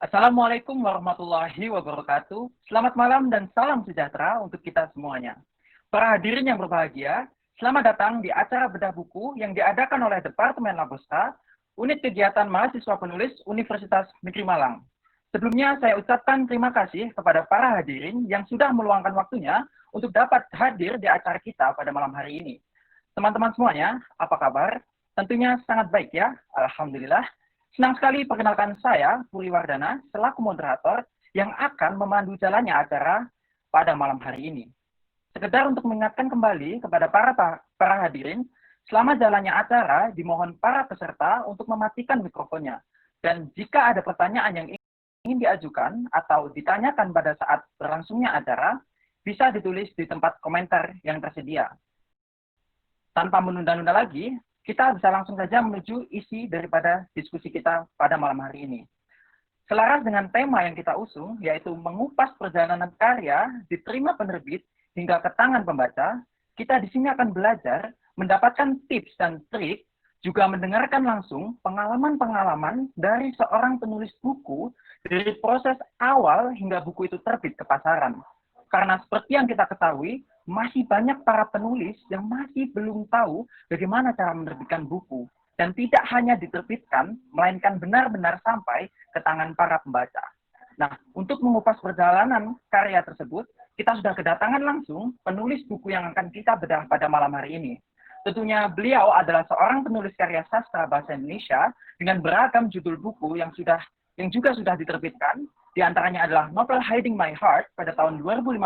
Assalamualaikum warahmatullahi wabarakatuh. Selamat malam dan salam sejahtera untuk kita semuanya. Para hadirin yang berbahagia, selamat datang di acara bedah buku yang diadakan oleh Departemen Labosta, Unit Kegiatan Mahasiswa Penulis Universitas Negeri Malang. Sebelumnya saya ucapkan terima kasih kepada para hadirin yang sudah meluangkan waktunya untuk dapat hadir di acara kita pada malam hari ini. Teman-teman semuanya, apa kabar? Tentunya sangat baik ya, Alhamdulillah. Senang sekali perkenalkan saya, Puri Wardana, selaku moderator yang akan memandu jalannya acara pada malam hari ini. Sekedar untuk mengingatkan kembali kepada para hadirin, selama jalannya acara, dimohon para peserta untuk mematikan mikrofonnya. Dan jika ada pertanyaan yang ingin diajukan atau ditanyakan pada saat berlangsungnya acara, bisa ditulis di tempat komentar yang tersedia. Tanpa menunda-nunda lagi, kita bisa langsung saja menuju isi daripada diskusi kita pada malam hari ini. Selaras dengan tema yang kita usung, yaitu mengupas perjalanan karya diterima penerbit hingga ke tangan pembaca, kita di sini akan belajar, mendapatkan tips dan trik, juga mendengarkan langsung pengalaman-pengalaman dari seorang penulis buku dari proses awal hingga buku itu terbit ke pasaran. Karena seperti yang kita ketahui, masih banyak para penulis yang masih belum tahu bagaimana cara menerbitkan buku. Dan tidak hanya diterbitkan, melainkan benar-benar sampai ke tangan para pembaca. Nah, untuk mengupas perjalanan karya tersebut, kita sudah kedatangan langsung penulis buku yang akan kita bedah pada malam hari ini. Tentunya beliau adalah seorang penulis karya sastra bahasa Indonesia dengan beragam judul buku yang juga sudah diterbitkan. Di antaranya adalah novel Hiding My Heart pada tahun 2015,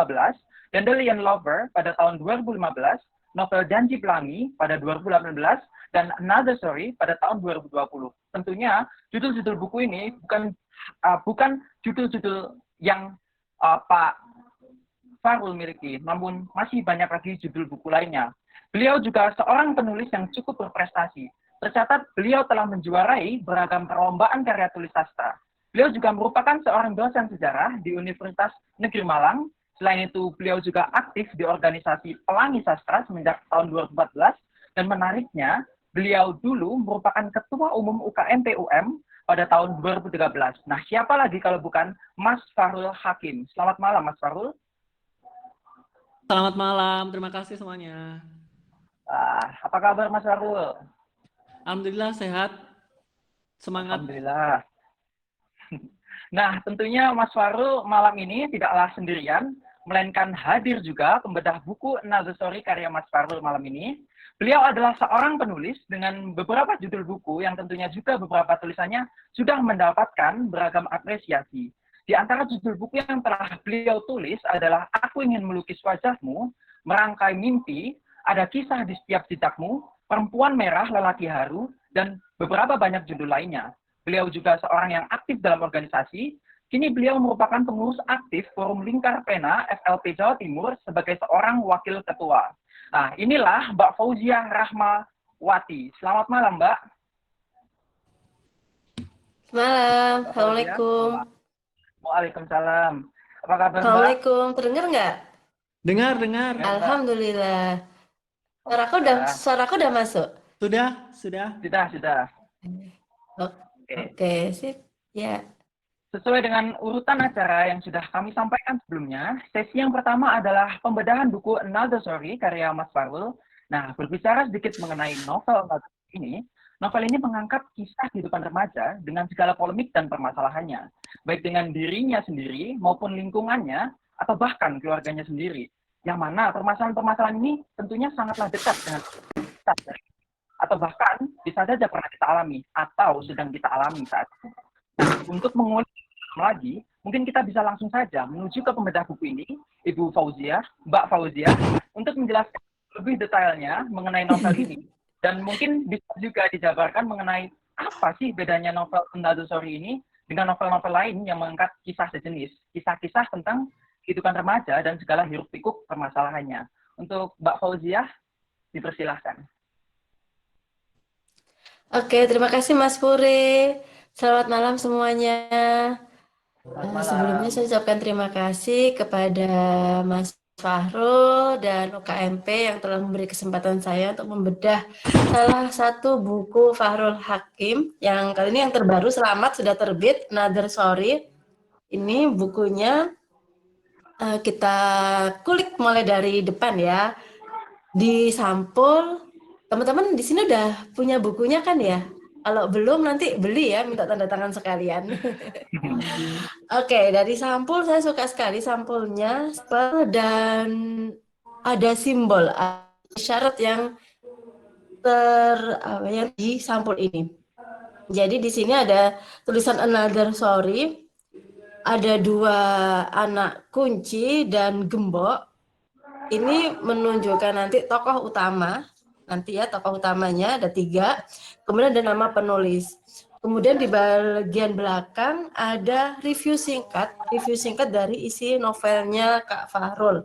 Dandelion Lover pada tahun 2015, novel Janji Pelangi pada 2018, dan Another Story pada tahun 2020. Tentunya judul-judul buku ini bukan judul-judul yang Pak Farul miliki, namun masih banyak lagi judul buku lainnya. Beliau juga seorang penulis yang cukup berprestasi. Tercatat beliau telah menjuarai beragam perlombaan karya tulis sastra. Beliau juga merupakan seorang dosen sejarah di Universitas Negeri Malang. Selain itu, beliau juga aktif di organisasi Pelangi Sastra semenjak tahun 2014. Dan menariknya, beliau dulu merupakan Ketua Umum UKM PUM pada tahun 2013. Nah, siapa lagi kalau bukan Mas Farul Hakim. Selamat malam, Mas Farul. Selamat malam, terima kasih semuanya. Apa kabar, Mas Farul? Alhamdulillah sehat, semangat. Alhamdulillah. Nah, tentunya Mas Farul malam ini tidaklah sendirian, melainkan hadir juga pembedah buku Another Story karya Mas Farul malam ini. Beliau adalah seorang penulis dengan beberapa judul buku yang tentunya juga beberapa tulisannya sudah mendapatkan beragam apresiasi. Di antara judul buku yang telah beliau tulis adalah Aku Ingin Melukis Wajahmu, Merangkai Mimpi, Ada Kisah di Setiap Jejakmu, Perempuan Merah Lelaki Haru, dan beberapa banyak judul lainnya. Beliau juga seorang yang aktif dalam organisasi. Kini beliau merupakan pengurus aktif Forum Lingkar Pena FLP Jawa Timur sebagai seorang wakil ketua. Nah, inilah Mbak Fauzia Rahmawati. Selamat malam, Mbak. Malam, Assalamualaikum. Waalaikumsalam. Apa kabar, Mbak? Assalamualaikum, terdengar nggak? Dengar. Alhamdulillah. Suaraku udah masuk? Sudah. Sudah. Oke, sip. Ya. Sesuai dengan urutan acara yang sudah kami sampaikan sebelumnya, sesi yang pertama adalah pembedahan buku Another Story karya Mas Farul. Nah, berbicara sedikit mengenai novel ini, novel ini mengangkat kisah kehidupan remaja dengan segala polemik dan permasalahannya, baik dengan dirinya sendiri maupun lingkungannya, atau bahkan keluarganya sendiri. Yang mana permasalahan-permasalahan ini tentunya sangatlah dekat dengan kita, atau bahkan bisa saja pernah kita alami, atau sedang kita alami saat ini. Nah, untuk mengulik lagi, mungkin kita bisa langsung saja menuju ke pembedah buku ini, Ibu Fauzia, Mbak Fauzia, untuk menjelaskan lebih detailnya mengenai novel ini. Dan mungkin bisa juga dijabarkan mengenai apa sih bedanya novel Another Story ini dengan novel-novel lain yang mengangkat kisah sejenis. Kisah-kisah tentang kehidupan remaja dan segala hiruk-pikuk permasalahannya. Untuk Mbak Fauzia, dipersilahkan. Oke, terima kasih Mas Puri. Selamat malam semuanya. Selamat malam. Sebelumnya saya ucapkan terima kasih kepada Mas Fahrul dan UKMP yang telah memberi kesempatan saya untuk membedah salah satu buku Fahrul Hakim yang kali ini yang terbaru, selamat, sudah terbit, Another Story. Ini bukunya kita kulik mulai dari depan ya. Di sampul, teman-teman di sini udah punya bukunya kan ya? Kalau belum nanti beli ya, minta tanda tangan sekalian. Oke, dari sampul saya suka sekali sampulnya dan ada simbol, ada syarat yang yang di sampul ini. Jadi di sini ada tulisan Another Story, ada 2 anak kunci dan gembok. Ini menunjukkan nanti tokoh utama, nanti ya tokoh utamanya ada 3, kemudian ada nama penulis. Kemudian di bagian belakang ada review singkat dari isi novelnya Kak Fahrul.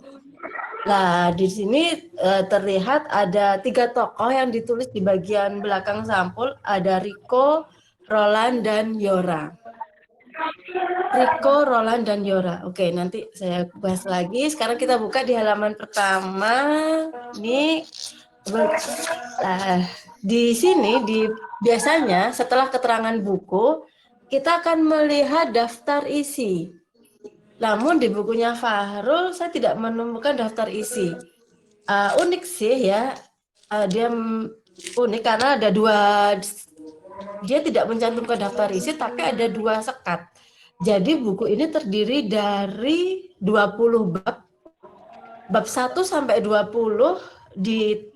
Nah, di sini terlihat ada 3 tokoh yang ditulis di bagian belakang sampul, ada Riko, Roland, dan Yora. Riko, Roland, dan Yora. Oke, nanti saya bahas lagi. Sekarang kita buka di halaman pertama. Ini di sini biasanya setelah keterangan buku kita akan melihat daftar isi. Namun di bukunya Fahrul saya tidak menemukan daftar isi. Unik sih ya, dia unik karena ada 2. Dia tidak mencantumkan daftar isi, tapi ada 2 sekat. Jadi buku ini terdiri dari 20 bab. Bab 1 sampai 20 di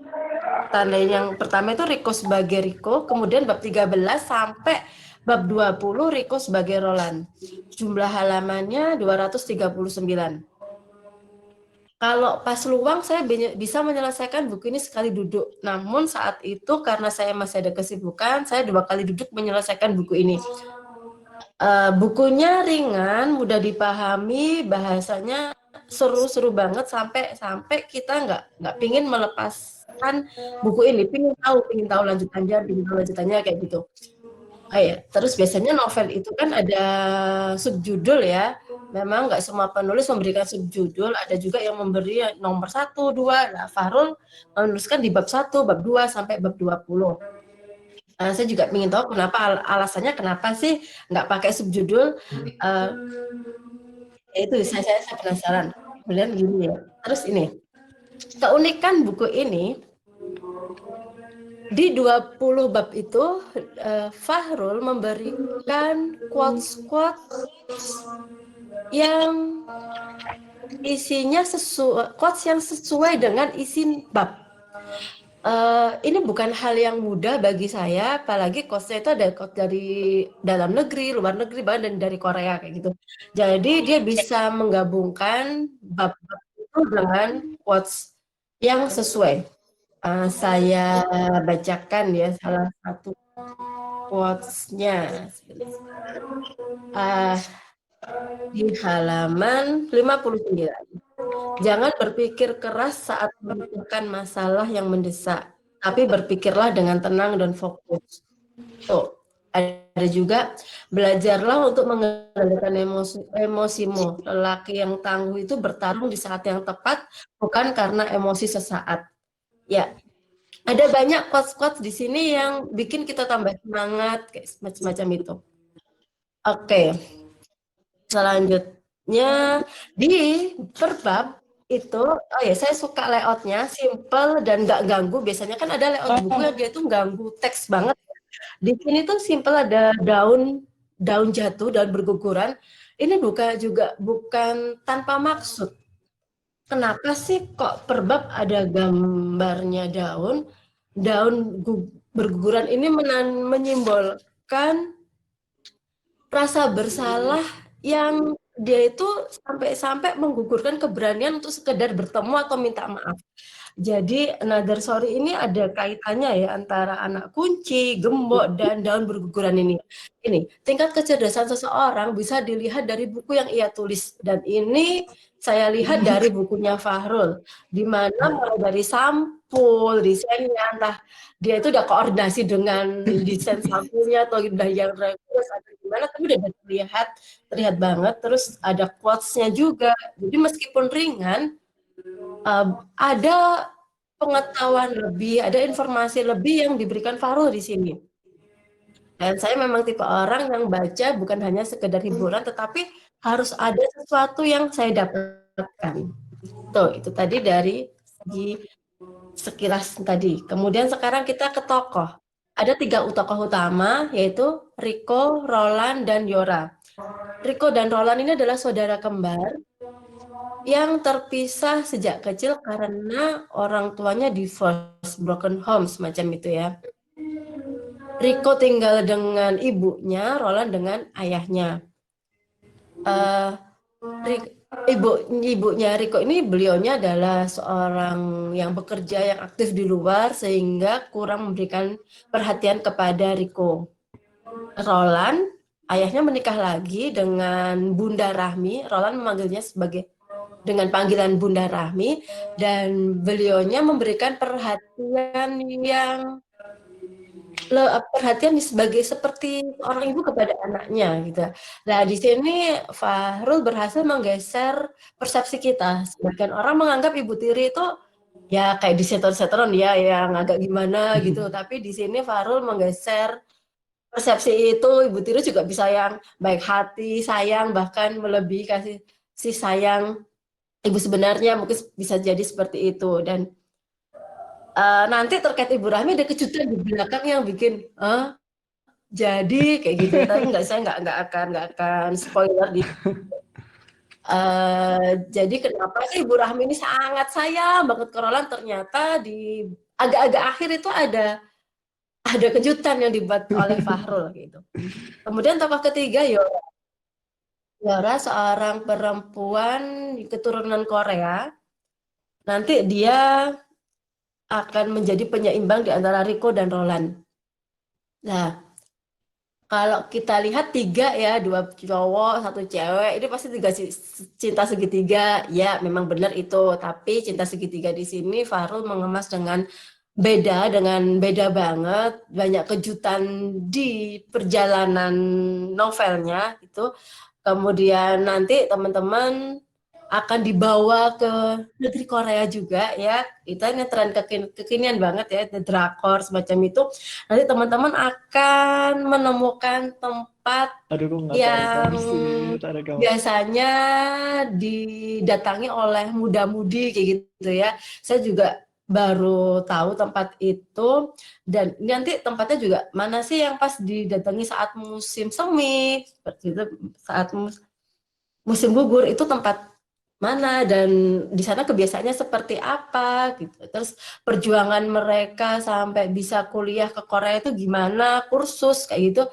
tanda yang pertama itu Riko sebagai Riko, kemudian bab 13 sampai bab 20 Riko sebagai Roland. Jumlah halamannya 239. Kalau pas luang saya bisa menyelesaikan buku ini sekali duduk. Namun saat itu karena saya masih ada kesibukan, saya 2 kali duduk menyelesaikan buku ini. Bukunya ringan, mudah dipahami, bahasanya seru-seru banget sampai kita nggak pingin melepaskan buku ini, pingin tahu lanjutannya kayak gitu. Ya. Terus biasanya novel itu kan ada subjudul ya. Memang nggak semua penulis memberikan subjudul, ada juga yang memberi nomor 1, 2. Nah, Fahrul menuliskan di bab 1, bab 2 sampai bab 20. Saya juga ingin tahu alasannya kenapa sih nggak pakai subjudul. Itu saya penasaran. Kemudian gini ya. Terus ini, keunikan buku ini di 20 bab itu Fahrul memberikan quotes yang isinya quotes yang sesuai dengan isi bab. Ini bukan hal yang mudah bagi saya, apalagi quotes-nya itu ada quotes dari dalam negeri, luar negeri, bahkan dan dari Korea kayak gitu. Jadi dia bisa menggabungkan bab-bab itu dengan quotes yang sesuai. Saya bacakan ya salah satu quotes-nya. Di halaman 59. Jangan berpikir keras saat memikirkan masalah yang mendesak, tapi berpikirlah dengan tenang dan fokus. Tuh, ada juga, belajarlah untuk mengendalikan emosimu. Lelaki yang tangguh itu bertarung di saat yang tepat, bukan karena emosi sesaat. Ya, ada banyak quotes-quotes di sini yang bikin kita tambah semangat, kayak macam-macam itu. Oke. Selanjutnya di perbab itu, saya suka layoutnya simple dan nggak ganggu. Biasanya kan ada layout buku yang dia tuh ganggu teks banget. Di sini tuh simple, ada daun jatuh, daun berguguran. Ini bukan tanpa maksud. Kenapa sih kok perbab ada gambarnya daun berguguran ini menyimbolkan rasa bersalah yang dia itu sampai menggugurkan keberanian untuk sekedar bertemu atau minta maaf. Jadi Another Story ini ada kaitannya ya antara anak kunci, gembok, dan daun berguguran ini. Ini tingkat kecerdasan seseorang bisa dilihat dari buku yang ia tulis, dan ini saya lihat dari bukunya Fahrul, di mana mulai dari sampul, desainnya, entah dia itu udah koordinasi dengan desain sampulnya atau udah yang reguler atau gimana, tapi udah terlihat banget. Terus ada quotes-nya juga. Jadi meskipun ringan, ada pengetahuan lebih, ada informasi lebih yang diberikan Fahrul di sini. Dan saya memang tipe orang yang baca bukan hanya sekedar hiburan, tetapi harus ada sesuatu yang saya dapatkan. Tuh, itu tadi dari segi sekilas tadi. Kemudian sekarang kita ke tokoh. Ada 3 tokoh utama, yaitu Riko, Roland, dan Yora. Riko dan Roland ini adalah saudara kembar yang terpisah sejak kecil karena orang tuanya divorce, broken home, semacam itu ya. Riko tinggal dengan ibunya, Roland dengan ayahnya. Ibunya Riko ini, beliaunya adalah seorang yang bekerja, yang aktif di luar, sehingga kurang memberikan perhatian kepada Riko. Roland, ayahnya menikah lagi dengan Bunda Rahmi. Roland memanggilnya dengan panggilan Bunda Rahmi, dan beliaunya memberikan perhatian seperti orang ibu kepada anaknya gitu. Nah, di sini Fahrul berhasil menggeser persepsi kita. Sebagian orang menganggap ibu tiri itu ya kayak disetor-setoran ya, yang agak gimana gitu. Tapi di sini Fahrul menggeser persepsi itu. Ibu tiri juga bisa yang baik hati, sayang, bahkan melebihi kasih sayang ibu sebenarnya, mungkin bisa jadi seperti itu. Dan nanti terkait Ibu Rahmi ada kejutan di belakang yang bikin jadi kayak gitu. Tapi saya nggak akan spoiler di. Jadi kenapa sih Ibu Rahmi ini sangat sayang banget ke Roland, ternyata di agak-agak akhir itu ada kejutan yang dibuat oleh Fahrul gitu. Kemudian tokoh ketiga Yora. Yora seorang perempuan keturunan Korea. Nanti dia akan menjadi penyeimbang di antara Riko dan Roland. Nah, kalau kita lihat 3 ya, 2 cowok, 1 cewek, ini pasti 3 cinta segitiga. Ya, memang benar itu. Tapi cinta segitiga di sini Fahrul mengemas dengan beda banget. Banyak kejutan di perjalanan novelnya itu. Kemudian nanti teman-teman akan dibawa ke negeri Korea juga ya. Itu ini tren kekinian banget ya, the drakor semacam itu. Nanti teman-teman akan menemukan tempat yang biasanya didatangi oleh muda-mudi kayak gitu ya. Saya juga baru tahu tempat itu, dan nanti tempatnya juga mana sih yang pas didatangi saat musim semi, seperti itu, saat musim gugur itu tempat mana, dan di sana kebiasaannya seperti apa gitu. Terus perjuangan mereka sampai bisa kuliah ke Korea itu gimana, kursus kayak gitu.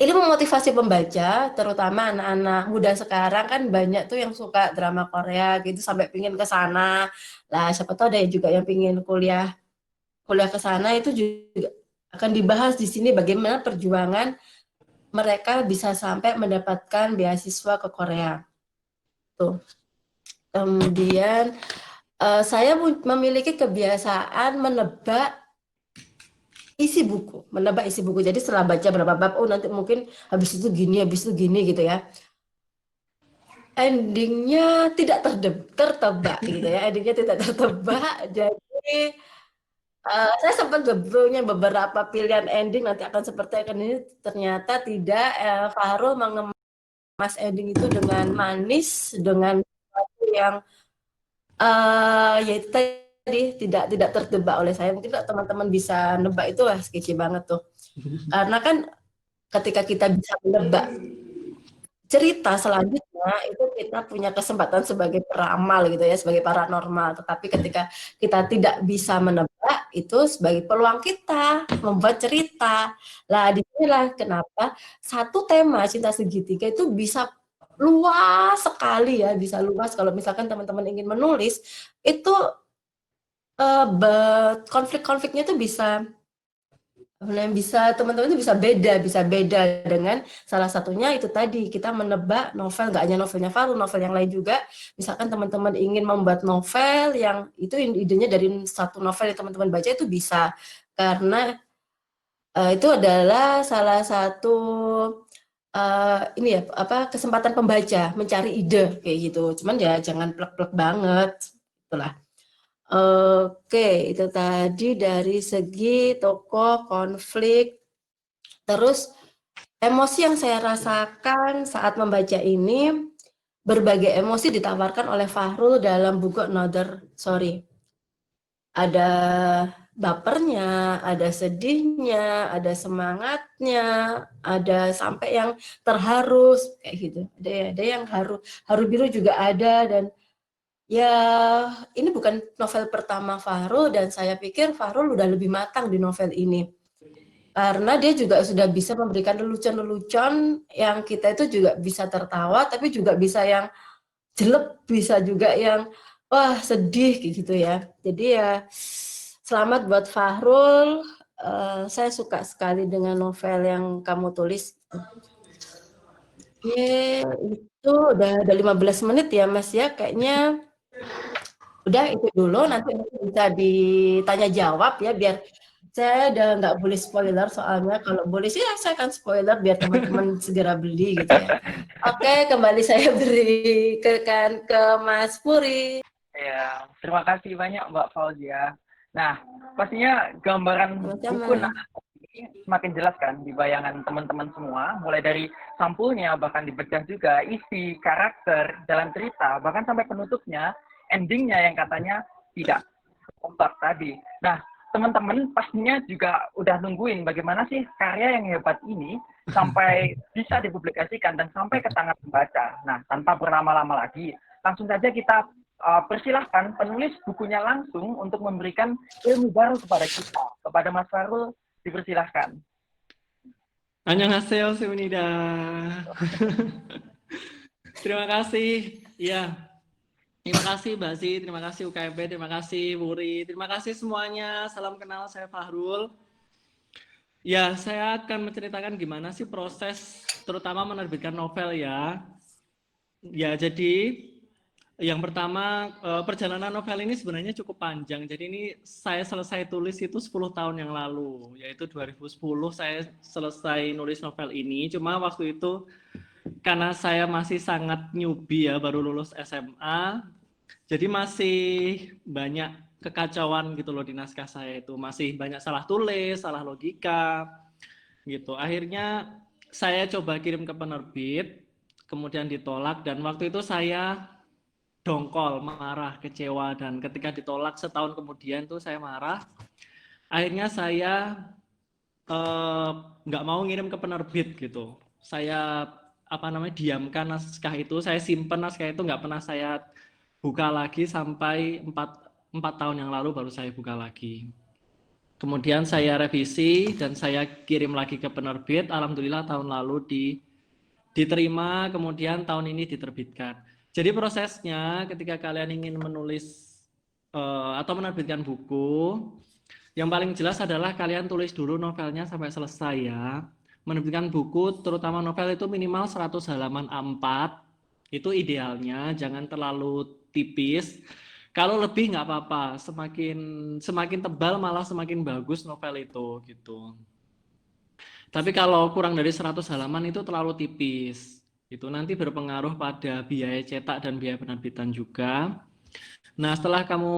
Ini memotivasi pembaca, terutama anak-anak muda sekarang kan banyak tuh yang suka drama Korea gitu sampai pingin ke sana. Lah siapa tahu ada juga yang pingin kuliah ke sana, itu juga akan dibahas di sini bagaimana perjuangan mereka bisa sampai mendapatkan beasiswa ke Korea. Tuh. Kemudian saya memiliki kebiasaan menebak isi buku. Jadi setelah baca berapa bab, nanti mungkin habis itu gini gitu ya. Endingnya tidak tertebak gitu ya. Endingnya tidak tertebak. Jadi saya sempat punya beberapa pilihan ending nanti akan seperti ini, ternyata tidak. Fahrul mengemas ending itu dengan manis, dengan sesuatu yang ya itu tadi tidak tertebak oleh saya. Mungkin teman-teman bisa nebak, itu sketchy banget tuh. Karena kan ketika kita bisa menebak cerita selanjutnya, itu kita punya kesempatan sebagai peramal gitu ya, sebagai paranormal. Tetapi ketika kita tidak bisa menebak, itu sebagai peluang kita membuat cerita. Lah disinilah kenapa satu tema cinta segitiga itu bisa luas sekali ya, bisa luas. Kalau misalkan teman-teman ingin menulis, itu konflik-konfliknya itu bisa teman-teman itu bisa beda dengan salah satunya itu tadi, kita menebak novel, nggak hanya novelnya Fahrul, novel yang lain juga. Misalkan teman-teman ingin membuat novel yang itu idenya dari satu novel yang teman-teman baca, itu bisa, karena itu adalah salah satu ini ya kesempatan pembaca mencari ide kayak gitu. Cuman ya jangan plek-plek banget, itulah. Oke, itu tadi dari segi tokoh, konflik, terus emosi yang saya rasakan saat membaca ini, berbagai emosi ditawarkan oleh Fahrul dalam buku Another Story. Ada bapernya, ada sedihnya, ada semangatnya, ada sampai yang terharu kayak gitu. Ada yang haru biru juga ada. Dan ya ini bukan novel pertama Fahrul, dan saya pikir Fahrul udah lebih matang di novel ini. Karena dia juga sudah bisa memberikan lelucon-lelucon yang kita itu juga bisa tertawa, tapi juga bisa yang jelek, bisa juga yang wah sedih gitu ya. Jadi ya selamat buat Fahrul. Saya suka sekali dengan novel yang kamu tulis. Oke, itu udah 15 menit ya Mas ya. Kayaknya udah itu dulu, nanti bisa ditanya jawab ya, biar saya udah nggak boleh spoiler, soalnya kalau boleh sih saya akan spoiler biar teman-teman segera beli gitu ya. Oke, kembali saya beri ke Mas Puri. Ya, terima kasih banyak Mbak Fauzia. Nah, pastinya gambaran buku Sama-sama. naskah ini semakin jelas kan di bayangan teman-teman semua, mulai dari sampulnya, bahkan di bedah juga, isi, karakter, jalan cerita, bahkan sampai penutupnya, endingnya yang katanya tidak kompak tadi. Nah, teman-teman pastinya juga udah nungguin bagaimana sih karya yang hebat ini sampai bisa dipublikasikan dan sampai ke tangan pembaca. Nah, tanpa berlama-lama lagi, langsung saja kita persilahkan penulis bukunya langsung untuk memberikan ilmu baru kepada kita. Kepada Mas Fahrul, dipersilahkan. Annyeonghaseyo, Seunida. Terima kasih. Ya, terima kasih Mbak Zi, terima kasih UKMP, terima kasih Wuri, terima kasih semuanya. Salam kenal, saya Fahrul. Ya, saya akan menceritakan gimana sih proses terutama menerbitkan novel ya. Ya, jadi yang pertama, perjalanan novel ini sebenarnya cukup panjang. Jadi ini saya selesai tulis itu 10 tahun yang lalu, yaitu 2010 saya selesai nulis novel ini. Cuma waktu itu karena saya masih sangat newbie ya, baru lulus SMA, jadi masih banyak kekacauan gitu loh di naskah saya itu. Masih banyak salah tulis, salah logika gitu. Akhirnya saya coba kirim ke penerbit, kemudian ditolak, dan waktu itu saya dongkol, marah, kecewa, dan ketika ditolak setahun kemudian tuh saya marah. Akhirnya saya nggak mau ngirim ke penerbit gitu. Saya diamkan naskah itu, saya simpen naskah itu, nggak pernah saya buka lagi sampai 4 tahun yang lalu baru saya buka lagi. Kemudian saya revisi dan saya kirim lagi ke penerbit. Alhamdulillah tahun lalu diterima, kemudian tahun ini diterbitkan. Jadi prosesnya ketika kalian ingin menulis atau menerbitkan buku, yang paling jelas adalah kalian tulis dulu novelnya sampai selesai ya. Menerbitkan buku, terutama novel itu minimal 100 halaman A4, itu idealnya, jangan terlalu tipis. Kalau lebih nggak apa-apa, semakin tebal malah semakin bagus novel itu gitu. Tapi kalau kurang dari 100 halaman itu terlalu tipis. Itu nanti berpengaruh pada biaya cetak dan biaya penerbitan juga. Nah, setelah kamu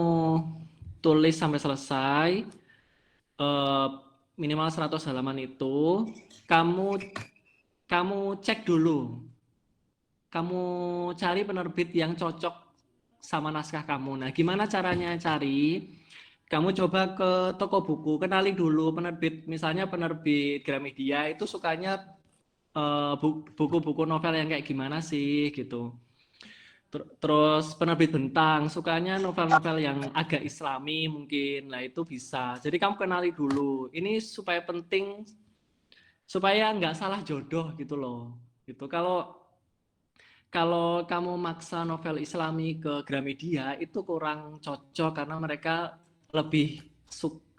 tulis sampai selesai, minimal 100 halaman itu, kamu cek dulu. Kamu cari penerbit yang cocok sama naskah kamu. Nah, gimana caranya cari? Kamu coba ke toko buku, kenali dulu penerbit, misalnya penerbit Gramedia itu sukanya buku-buku novel yang kayak gimana sih gitu. Terus penerbit Bentang sukanya novel-novel yang agak islami mungkin, nah itu bisa. Jadi kamu kenali dulu. Ini supaya penting, supaya nggak salah jodoh gitu loh. Gitu. Kalau kamu maksa novel islami ke Gramedia itu kurang cocok karena mereka lebih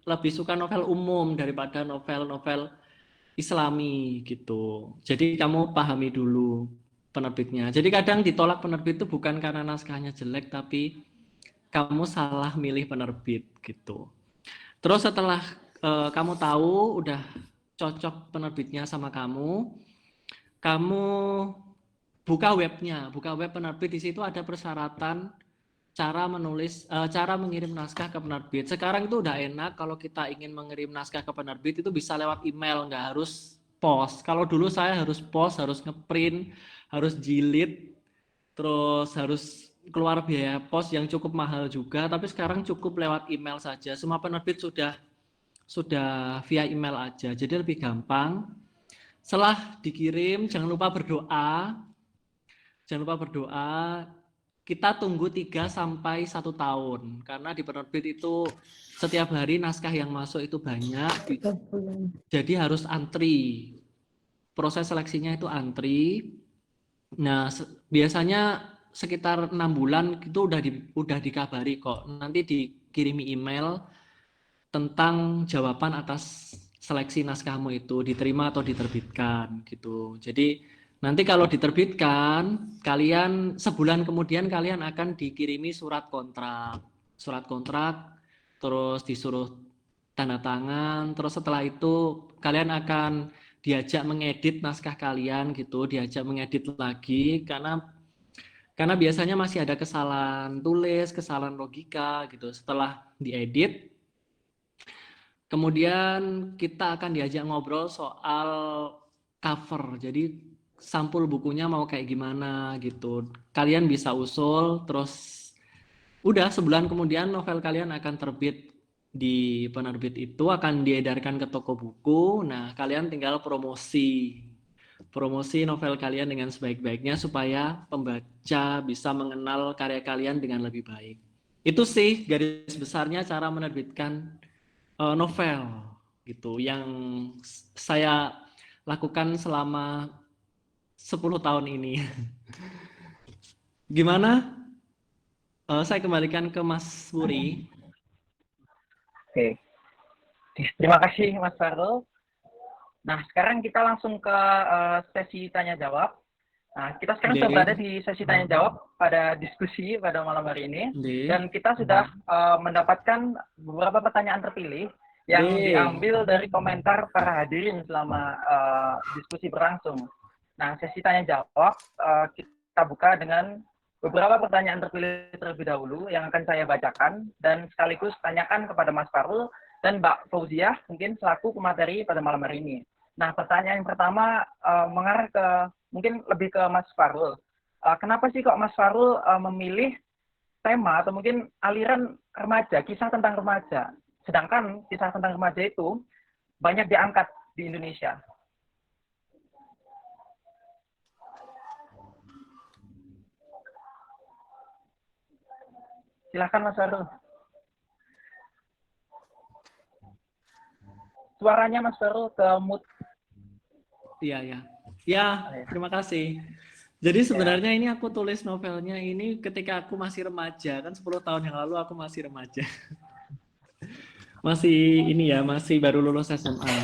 suka novel umum daripada novel-novel islami gitu. Jadi kamu pahami dulu penerbitnya. Jadi kadang ditolak penerbit itu bukan karena naskahnya jelek, tapi kamu salah milih penerbit gitu. Terus setelah kamu tahu udah cocok penerbitnya sama kamu, kamu buka web penerbit. Di situ ada persyaratan cara mengirim naskah ke penerbit. Sekarang itu udah enak, kalau kita ingin mengirim naskah ke penerbit itu bisa lewat email, nggak harus pos. Kalau dulu saya harus pos, harus ngeprint, harus jilid, terus harus keluar biaya pos yang cukup mahal juga. Tapi sekarang cukup lewat email saja. Semua penerbit sudah via email aja, jadi lebih gampang. Setelah dikirim, jangan lupa berdoa. Kita tunggu 3 sampai 1 tahun, karena di penerbit itu setiap hari naskah yang masuk itu banyak, jadi harus antri. Proses seleksinya itu antri. Nah, biasanya sekitar 6 bulan itu udah dikabari kok. Nanti dikirimi email tentang jawaban atas seleksi naskahmu itu diterima atau diterbitkan gitu. Jadi nanti kalau diterbitkan, kalian sebulan kemudian kalian akan dikirimi surat kontrak, terus disuruh tanda tangan, terus setelah itu kalian akan diajak mengedit naskah kalian gitu, diajak mengedit lagi karena biasanya masih ada kesalahan tulis, kesalahan logika gitu. Setelah diedit, kemudian kita akan diajak ngobrol soal cover. Jadi sampul bukunya mau kayak gimana gitu. Kalian bisa usul, terus udah sebulan kemudian novel kalian akan terbit di penerbit itu, akan diedarkan ke toko buku. Nah, kalian tinggal promosi novel kalian dengan sebaik-baiknya supaya pembaca bisa mengenal karya kalian dengan lebih baik. Itu sih garis besarnya cara menerbitkan novel gitu yang saya lakukan selama 10 tahun ini. Gimana? Saya kembalikan ke Mas Wuri. Oke. Terima kasih Mas Farul. Nah, sekarang kita langsung ke sesi tanya jawab. Nah, kita sekarang sudah berada di sesi tanya jawab pada diskusi pada malam hari ini. Dan kita sudah mendapatkan beberapa pertanyaan terpilih yang diambil dari komentar para hadirin selama diskusi berlangsung. Nah, sesi tanya jawab kita buka dengan beberapa pertanyaan terpilih terlebih dahulu yang akan saya bacakan dan sekaligus tanyakan kepada Mas Farul dan Mbak Fauziah mungkin selaku pemateri pada malam hari ini. Nah, pertanyaan yang pertama mengarah ke mungkin lebih ke Mas Farul. Kenapa sih kok Mas Farul memilih tema atau mungkin aliran remaja, kisah tentang remaja, sedangkan kisah tentang remaja itu banyak diangkat di Indonesia? Silahkan Mas Farul. Suaranya Mas Farul ke mute. Iya. Ya, terima kasih. Jadi sebenarnya ini aku tulis novelnya ini ketika aku masih remaja, kan 10 tahun yang lalu aku masih remaja. Masih baru lulus SMA.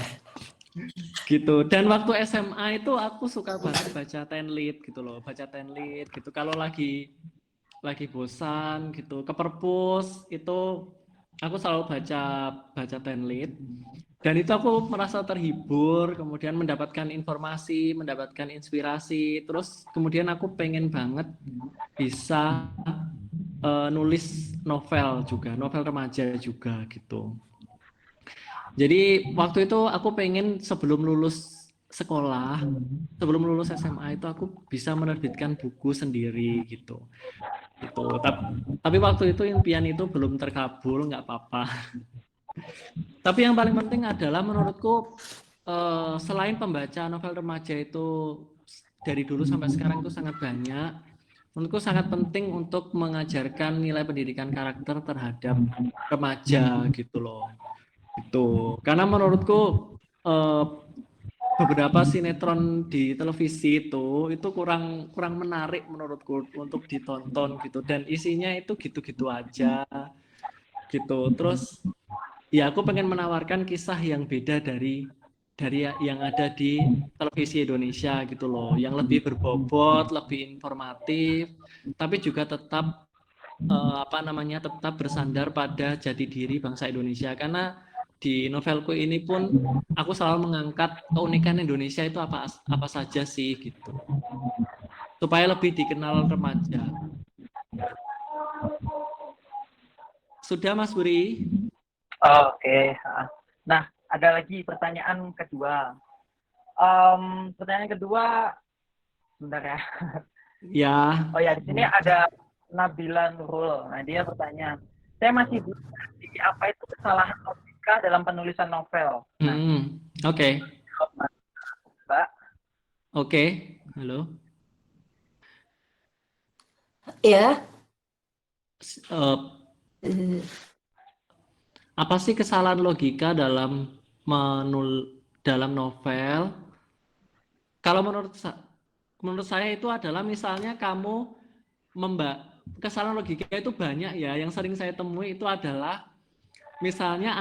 Gitu. Dan waktu SMA itu aku suka banget baca tenlit gitu loh, gitu. Kalau lagi bosan gitu, ke perpus itu aku selalu baca tenlit. Dan itu aku merasa terhibur, kemudian mendapatkan informasi, mendapatkan inspirasi, terus kemudian aku pengen banget bisa nulis novel remaja juga gitu. Jadi waktu itu aku pengen sebelum lulus sekolah, sebelum lulus SMA itu aku bisa menerbitkan buku sendiri gitu. Tapi waktu itu impian itu belum terkabul, nggak apa-apa. Tapi yang paling penting adalah menurutku selain pembaca novel remaja itu dari dulu sampai sekarang itu sangat banyak, menurutku sangat penting untuk mengajarkan nilai pendidikan karakter terhadap remaja gitu loh. Itu karena menurutku beberapa sinetron di televisi itu kurang menarik menurutku untuk ditonton gitu, dan isinya itu gitu-gitu aja gitu. Terus ya aku pengen menawarkan kisah yang beda dari yang ada di televisi Indonesia gitu loh, yang lebih berbobot, lebih informatif, tapi juga tetap tetap bersandar pada jati diri bangsa Indonesia. Karena di novelku ini pun aku selalu mengangkat keunikan Indonesia itu apa saja sih gitu. Supaya lebih dikenal remaja. Sudah Mas Buri? Oke. Nah, ada lagi pertanyaan kedua. Pertanyaan kedua, sebentar ya. Ya. Oh ya, di sini ada Nabila Nurul. Nah, dia bertanya, saya masih belum ngerti apa itu kesalahan logika dalam penulisan novel. Nah, Oke. Mbak. Oke. Halo. Ya. Apa sih kesalahan logika dalam dalam novel? Kalau menurut saya itu adalah misalnya kamu kesalahan logika itu banyak ya. Yang sering saya temui itu adalah misalnya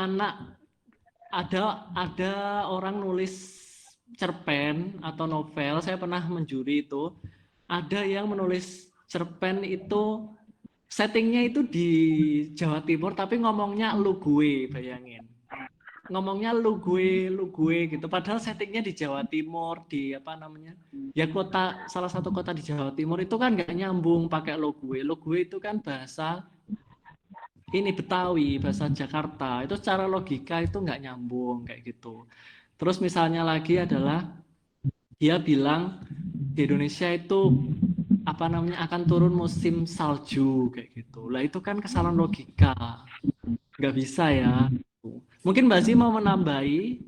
ada orang nulis cerpen atau novel, saya pernah menjuri itu, ada yang menulis cerpen itu settingnya itu di Jawa Timur tapi ngomongnya lu gue, bayangin. Ngomongnya lu gue gitu, padahal settingnya di Jawa Timur, di apa namanya, ya salah satu kota di Jawa Timur itu kan nggak nyambung pakai lu gue itu kan bahasa ini Betawi, bahasa Jakarta, itu secara logika itu nggak nyambung kayak gitu. Terus misalnya lagi adalah dia bilang di Indonesia itu apa namanya akan turun musim salju kayak gitu. Lah itu kan kesalahan logika, nggak bisa ya. Mungkin Mbak Zi mau menambahi?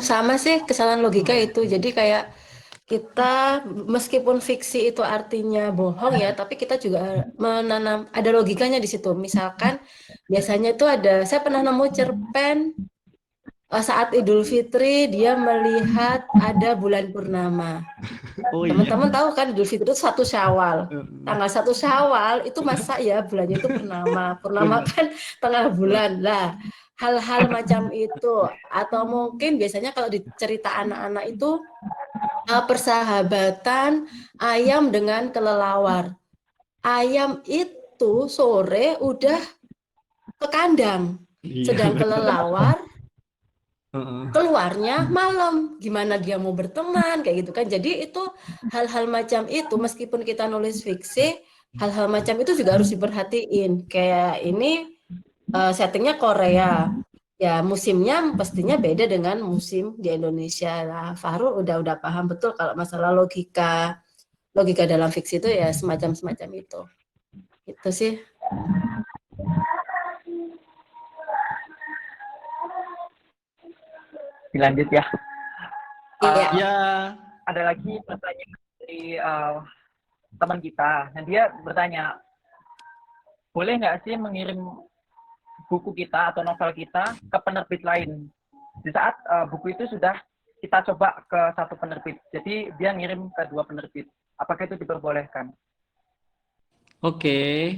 Sama sih kesalahan logika itu. Jadi kayak kita meskipun fiksi itu artinya bohong ya, tapi kita juga menanam ada logikanya di situ. Misalkan biasanya itu saya pernah nemu cerpen saat Idul Fitri dia melihat ada bulan purnama. Oh iya. Teman-teman tahu kan Idul Fitri itu 1 Syawal. Tanggal 1 Syawal itu masa ya bulannya itu purnama. Purnama kan tengah bulan. Lah, hal-hal macam itu atau mungkin biasanya kalau di cerita anak-anak itu persahabatan ayam dengan kelelawar. Ayam itu sore udah ke kandang, sedang kelelawar keluarnya malam. Gimana dia mau berteman kayak gitu kan. Jadi itu hal-hal macam itu meskipun kita nulis fiksi, hal-hal macam itu juga harus diperhatiin. Kayak ini settingnya Korea. Ya musimnya pastinya beda dengan musim di Indonesia. Nah, Fahrul udah paham betul kalau masalah logika dalam fiksi itu ya semacam itu. Itu sih. Dilanjut ya. Ya. Ada lagi pertanyaan dari teman kita. Nah, dia bertanya, boleh nggak sih mengirim buku kita atau novel kita ke penerbit lain? Di saat buku itu sudah kita coba ke satu penerbit, jadi dia ngirim ke 2 penerbit. Apakah itu diperbolehkan? Oke.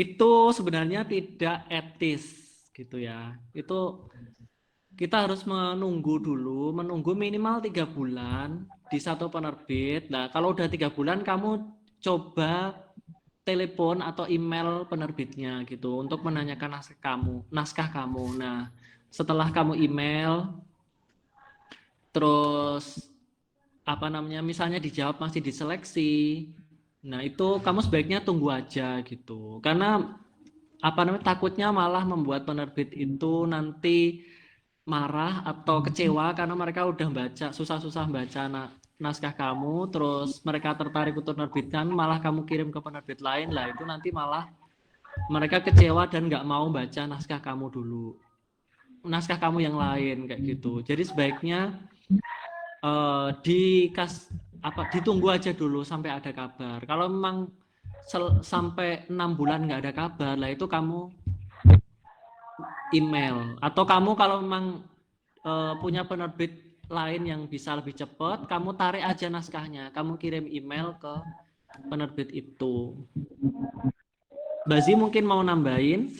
Itu sebenarnya tidak etis gitu ya. Itu kita harus menunggu minimal 3 bulan di satu penerbit. Nah, kalau udah 3 bulan kamu coba telepon atau email penerbitnya gitu untuk menanyakan naskah kamu. Nah, setelah kamu email terus apa namanya misalnya dijawab masih diseleksi. Nah, itu kamu sebaiknya tunggu aja gitu. Karena apa namanya takutnya malah membuat penerbit itu nanti marah atau kecewa karena mereka udah susah-susah baca naskah kamu, terus mereka tertarik untuk menerbitkan, malah kamu kirim ke penerbit lain, lah itu nanti malah mereka kecewa dan nggak mau baca naskah kamu yang lain kayak gitu. Jadi sebaiknya ditunggu aja dulu sampai ada kabar. Kalau memang sampai 6 bulan nggak ada kabar, lah itu kamu email. Atau kamu kalau memang punya penerbit lain yang bisa lebih cepat, kamu tarik aja naskahnya, kamu kirim email ke penerbit itu. Mbak Zi mungkin mau nambahin?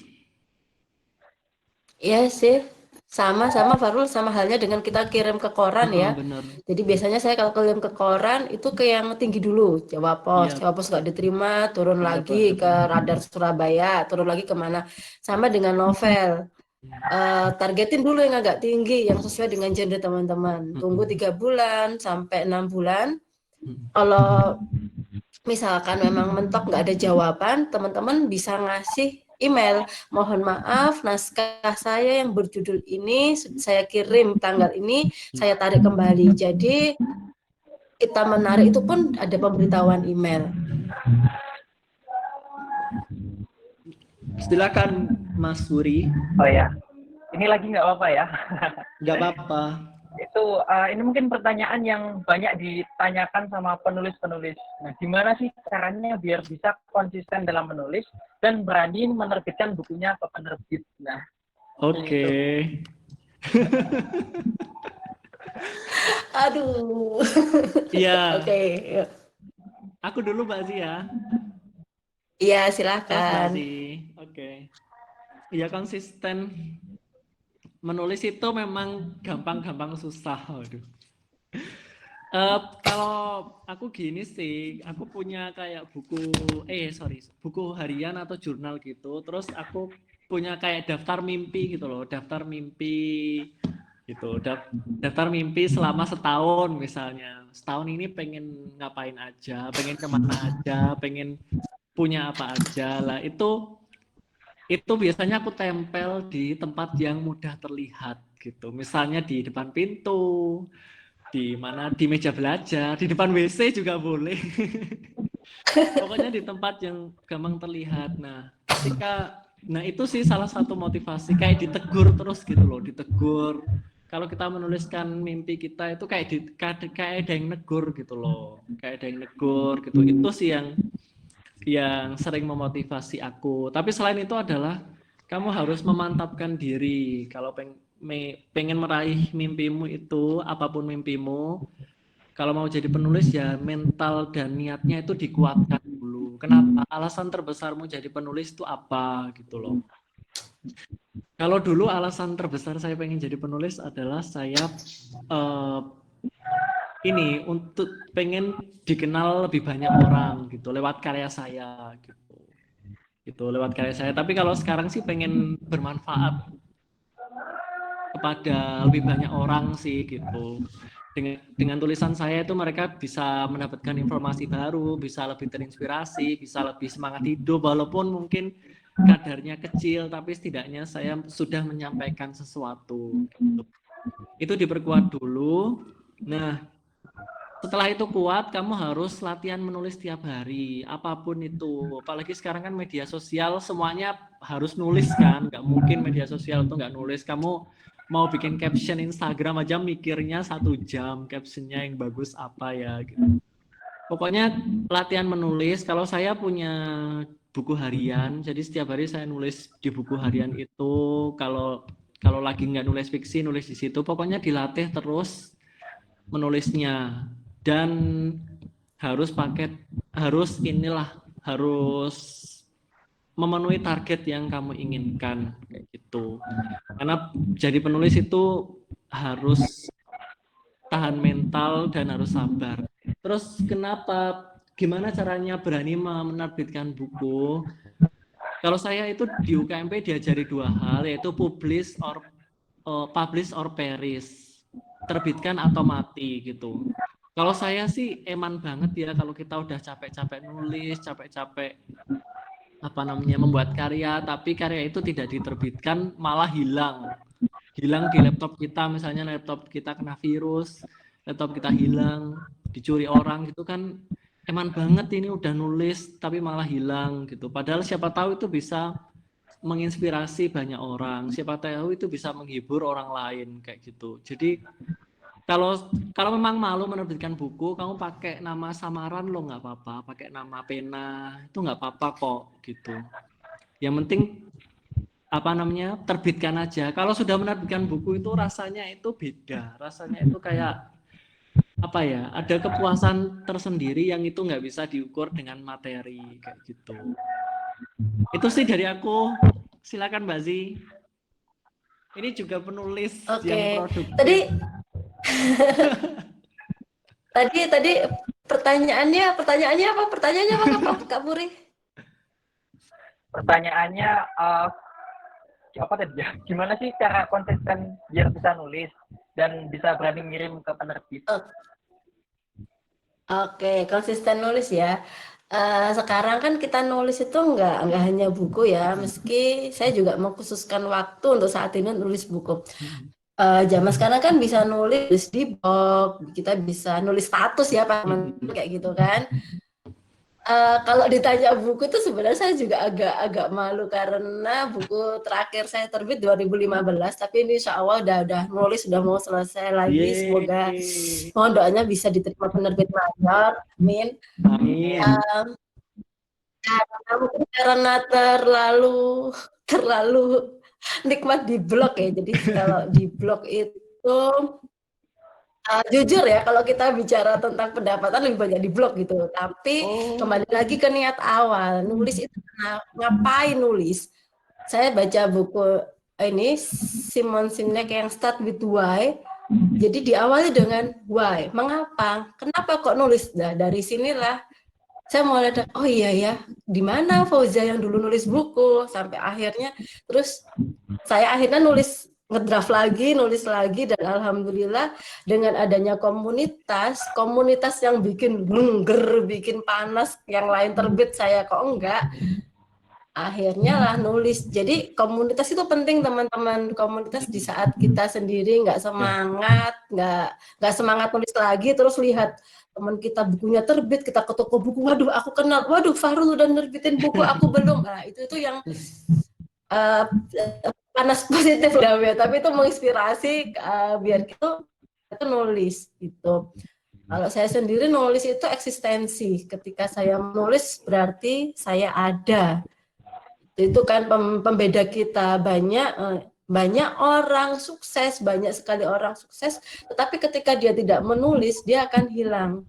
Iya sih, Sama Farul, sama halnya dengan kita kirim ke koran ya. Bener. Jadi biasanya saya kalau kirim ke koran itu ke yang tinggi dulu, Iya, Jawa Pos nggak diterima, turun iya lagi bener. ke Radar Surabaya, turun lagi kemana. Sama dengan novel. Targetin dulu yang agak tinggi, yang sesuai dengan genre teman-teman. Tunggu 3 bulan sampai 6 bulan. Kalau misalkan memang mentok nggak ada jawaban, teman-teman bisa ngasih email. Mohon maaf, naskah saya yang berjudul ini saya kirim tanggal ini, saya tarik kembali. Jadi kita menarik itu pun ada pemberitahuan email. Silakan Mas Wuri. Oh ya, ini lagi nggak apa-apa ya. Nggak apa-apa. Itu ini mungkin pertanyaan yang banyak ditanyakan sama penulis-penulis. Nah, gimana sih caranya biar bisa konsisten dalam menulis dan berani menerbitkan bukunya ke penerbit? Nah, Oke. itu. Aduh. Iya, Oke. aku dulu Mbak Zia. Iya, Terus Mbak silakan. Zi. Oke. Ya konsisten menulis itu memang gampang-gampang susah. Waduh. Kalau aku gini sih, aku punya kayak buku harian atau jurnal gitu. Terus aku punya kayak daftar mimpi gitu loh, daftar mimpi gitu. Daftar mimpi selama setahun misalnya. Setahun ini pengen ngapain aja, pengen kemana aja, pengen punya apa aja lah. Itu biasanya aku tempel di tempat yang mudah terlihat gitu. Misalnya di depan pintu, di mana di meja belajar, di depan WC juga boleh. Pokoknya di tempat yang gampang terlihat. Nah itu sih salah satu motivasi kayak ditegur terus gitu loh, ditegur. Kalau kita menuliskan mimpi kita itu kayak ada yang negur gitu loh, kayak ada yang negur gitu. Itu sih yang sering memotivasi aku. Tapi selain itu adalah kamu harus memantapkan diri. Kalau pengen meraih mimpimu itu, apapun mimpimu, kalau mau jadi penulis ya mental dan niatnya itu dikuatkan dulu. Kenapa? Alasan terbesarmu jadi penulis itu apa gitu loh. Kalau dulu alasan terbesar saya pengen jadi penulis adalah saya untuk pengen dikenal lebih banyak orang gitu lewat karya saya gitu lewat karya saya. Tapi kalau sekarang sih pengen bermanfaat kepada lebih banyak orang sih gitu. Dengan tulisan saya itu mereka bisa mendapatkan informasi baru, bisa lebih terinspirasi, bisa lebih semangat hidup walaupun mungkin kadarnya kecil, tapi setidaknya saya sudah menyampaikan sesuatu gitu. Itu diperkuat dulu. Nah, setelah itu kuat, kamu harus latihan menulis tiap hari, apapun itu. Apalagi sekarang kan media sosial semuanya harus nulis kan, nggak mungkin media sosial itu nggak nulis. Kamu mau bikin caption Instagram aja mikirnya 1 jam, captionnya yang bagus apa ya gitu. Pokoknya latihan menulis. Kalau saya punya buku harian, jadi setiap hari saya nulis di buku harian itu. Kalau lagi nggak nulis fiksi, nulis di situ. Pokoknya dilatih terus menulisnya. Dan harus memenuhi target yang kamu inginkan kayak gitu. Karena jadi penulis itu harus tahan mental dan harus sabar. Terus gimana caranya berani menerbitkan buku? Kalau saya itu di UKMP diajari 2 hal, yaitu publish or perish, terbitkan atau mati gitu. Kalau saya sih eman banget ya kalau kita udah capek-capek nulis, capek-capek membuat karya, tapi karya itu tidak diterbitkan, malah hilang di laptop kita. Misalnya laptop kita kena virus, laptop kita hilang, dicuri orang gitu kan, eman banget ini udah nulis tapi malah hilang gitu. Padahal siapa tahu itu bisa menginspirasi banyak orang, siapa tahu itu bisa menghibur orang lain kayak gitu. Jadi kalau memang malu menerbitkan buku, kamu pakai nama samaran lo nggak apa-apa, pakai nama pena itu nggak apa-apa kok gitu. Yang penting terbitkan aja. Kalau sudah menerbitkan buku itu rasanya itu beda, rasanya itu kayak ada kepuasan tersendiri yang itu nggak bisa diukur dengan materi kayak gitu. Itu sih dari aku. Silakan Mbak Zi. Ini juga penulis Oke. yang produktif. Tadi pertanyaannya apa? Pertanyaannya apa Kak Puri? Pertanyaannya apa tadi ya? Gimana sih cara konsisten biar bisa nulis dan bisa berani ngirim ke penerbit? Oke, konsisten nulis ya. Sekarang kan kita nulis itu nggak hanya buku ya, meski saya juga mengkhususkan waktu untuk saat ini nulis buku. Zaman sekarang kan bisa nulis di blog, kita bisa nulis status ya Pak, kayak gitu kan. Kalau ditanya buku itu sebenarnya saya juga agak malu karena buku terakhir saya terbit 2015, tapi ini insya Allah udah nulis, sudah mau selesai lagi. Semoga mohon doanya bisa diterima penerbit mayor. Amin. Amin. Karena terlalu nikmat di blog ya. Jadi kalau di blog itu jujur ya, kalau kita bicara tentang pendapatan lebih banyak di blog gitu. Tapi kembali lagi ke niat awal, nulis itu ngapain nulis? Saya baca buku ini Simon Sinek yang Start with Why. Jadi diawali dengan why, mengapa, kenapa kok nulis? Nah, dari sinilah saya mulai oh iya ya, di mana Fauzia yang dulu nulis buku sampai akhirnya, terus saya akhirnya nulis ngedraft lagi, nulis lagi, dan alhamdulillah dengan adanya komunitas yang bikin bikin panas, yang lain terbit saya kok enggak, akhirnya lah nulis. Jadi komunitas itu penting teman-teman. Komunitas di saat kita sendiri nggak semangat nulis lagi, terus lihat teman kita bukunya terbit, kita ke toko buku, waduh aku kenal, waduh Fahrul udah nerbitin buku, aku belum. Nah itu yang panas positif ya, tapi itu menginspirasi biar itu nulis gitu. Kalau saya sendiri nulis itu eksistensi. Ketika saya menulis berarti saya ada. Itu kan pembeda kita. Banyak orang sukses, banyak sekali orang sukses, tetapi ketika dia tidak menulis, dia akan hilang.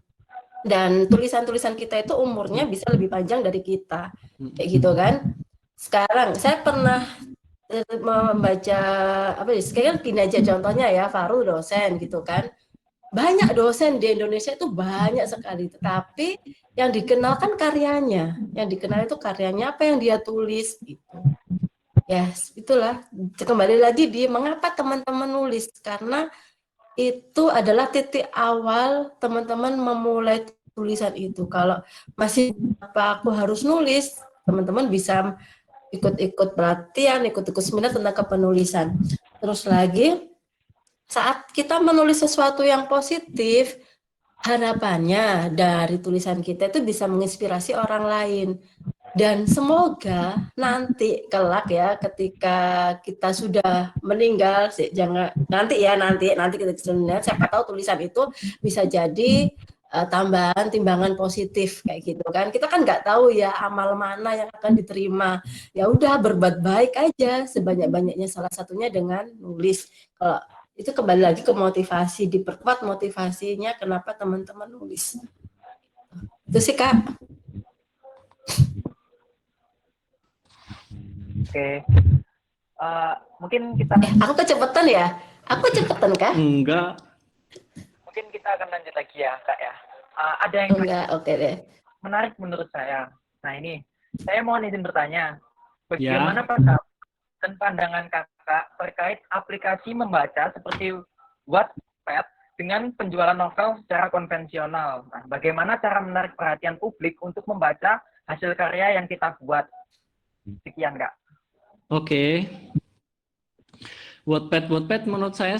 Dan tulisan-tulisan kita itu umurnya bisa lebih panjang dari kita, kayak gitu kan. Sekarang saya pernah membaca sekarang gini aja contohnya ya, Fahrul dosen gitu kan. Banyak dosen di Indonesia itu banyak sekali, tetapi yang dikenal kan karyanya, yang dikenal itu karyanya, apa yang dia tulis gitu. Ya, itulah kembali lagi di mengapa teman-teman nulis, karena itu adalah titik awal teman-teman memulai tulisan itu. Kalau masih apa aku harus nulis, teman-teman bisa ikut-ikut pelatihan, ikut-ikut seminar tentang kepenulisan. Terus lagi, saat kita menulis sesuatu yang positif, harapannya dari tulisan kita itu bisa menginspirasi orang lain. Dan semoga nanti kelak ya, ketika kita sudah meninggal, nanti kita lihat, siapa tahu tulisan itu bisa jadi tambahan timbangan positif kayak gitu kan. Kita kan nggak tahu ya amal mana yang akan diterima. Ya udah, berbuat baik aja sebanyak-banyaknya, salah satunya dengan nulis. Kalau itu kembali lagi ke motivasi, diperkuat motivasinya kenapa teman-teman nulis. Itu sih Kak. Oke. Mungkin kita aku kecepatan ya? Aku cepetan Kak? Enggak. Mungkin kita akan lanjut lagi ya Kak ya. Ada yang enggak, oke deh. Menarik menurut saya. Nah ini, saya mohon izin bertanya. Bagaimana pendapat dan pandangan Kakak terkait aplikasi membaca seperti Wattpad dengan penjualan novel secara konvensional? Nah, bagaimana cara menarik perhatian publik untuk membaca hasil karya yang kita buat? Sekian Kak. Oke. Wattpad menurut saya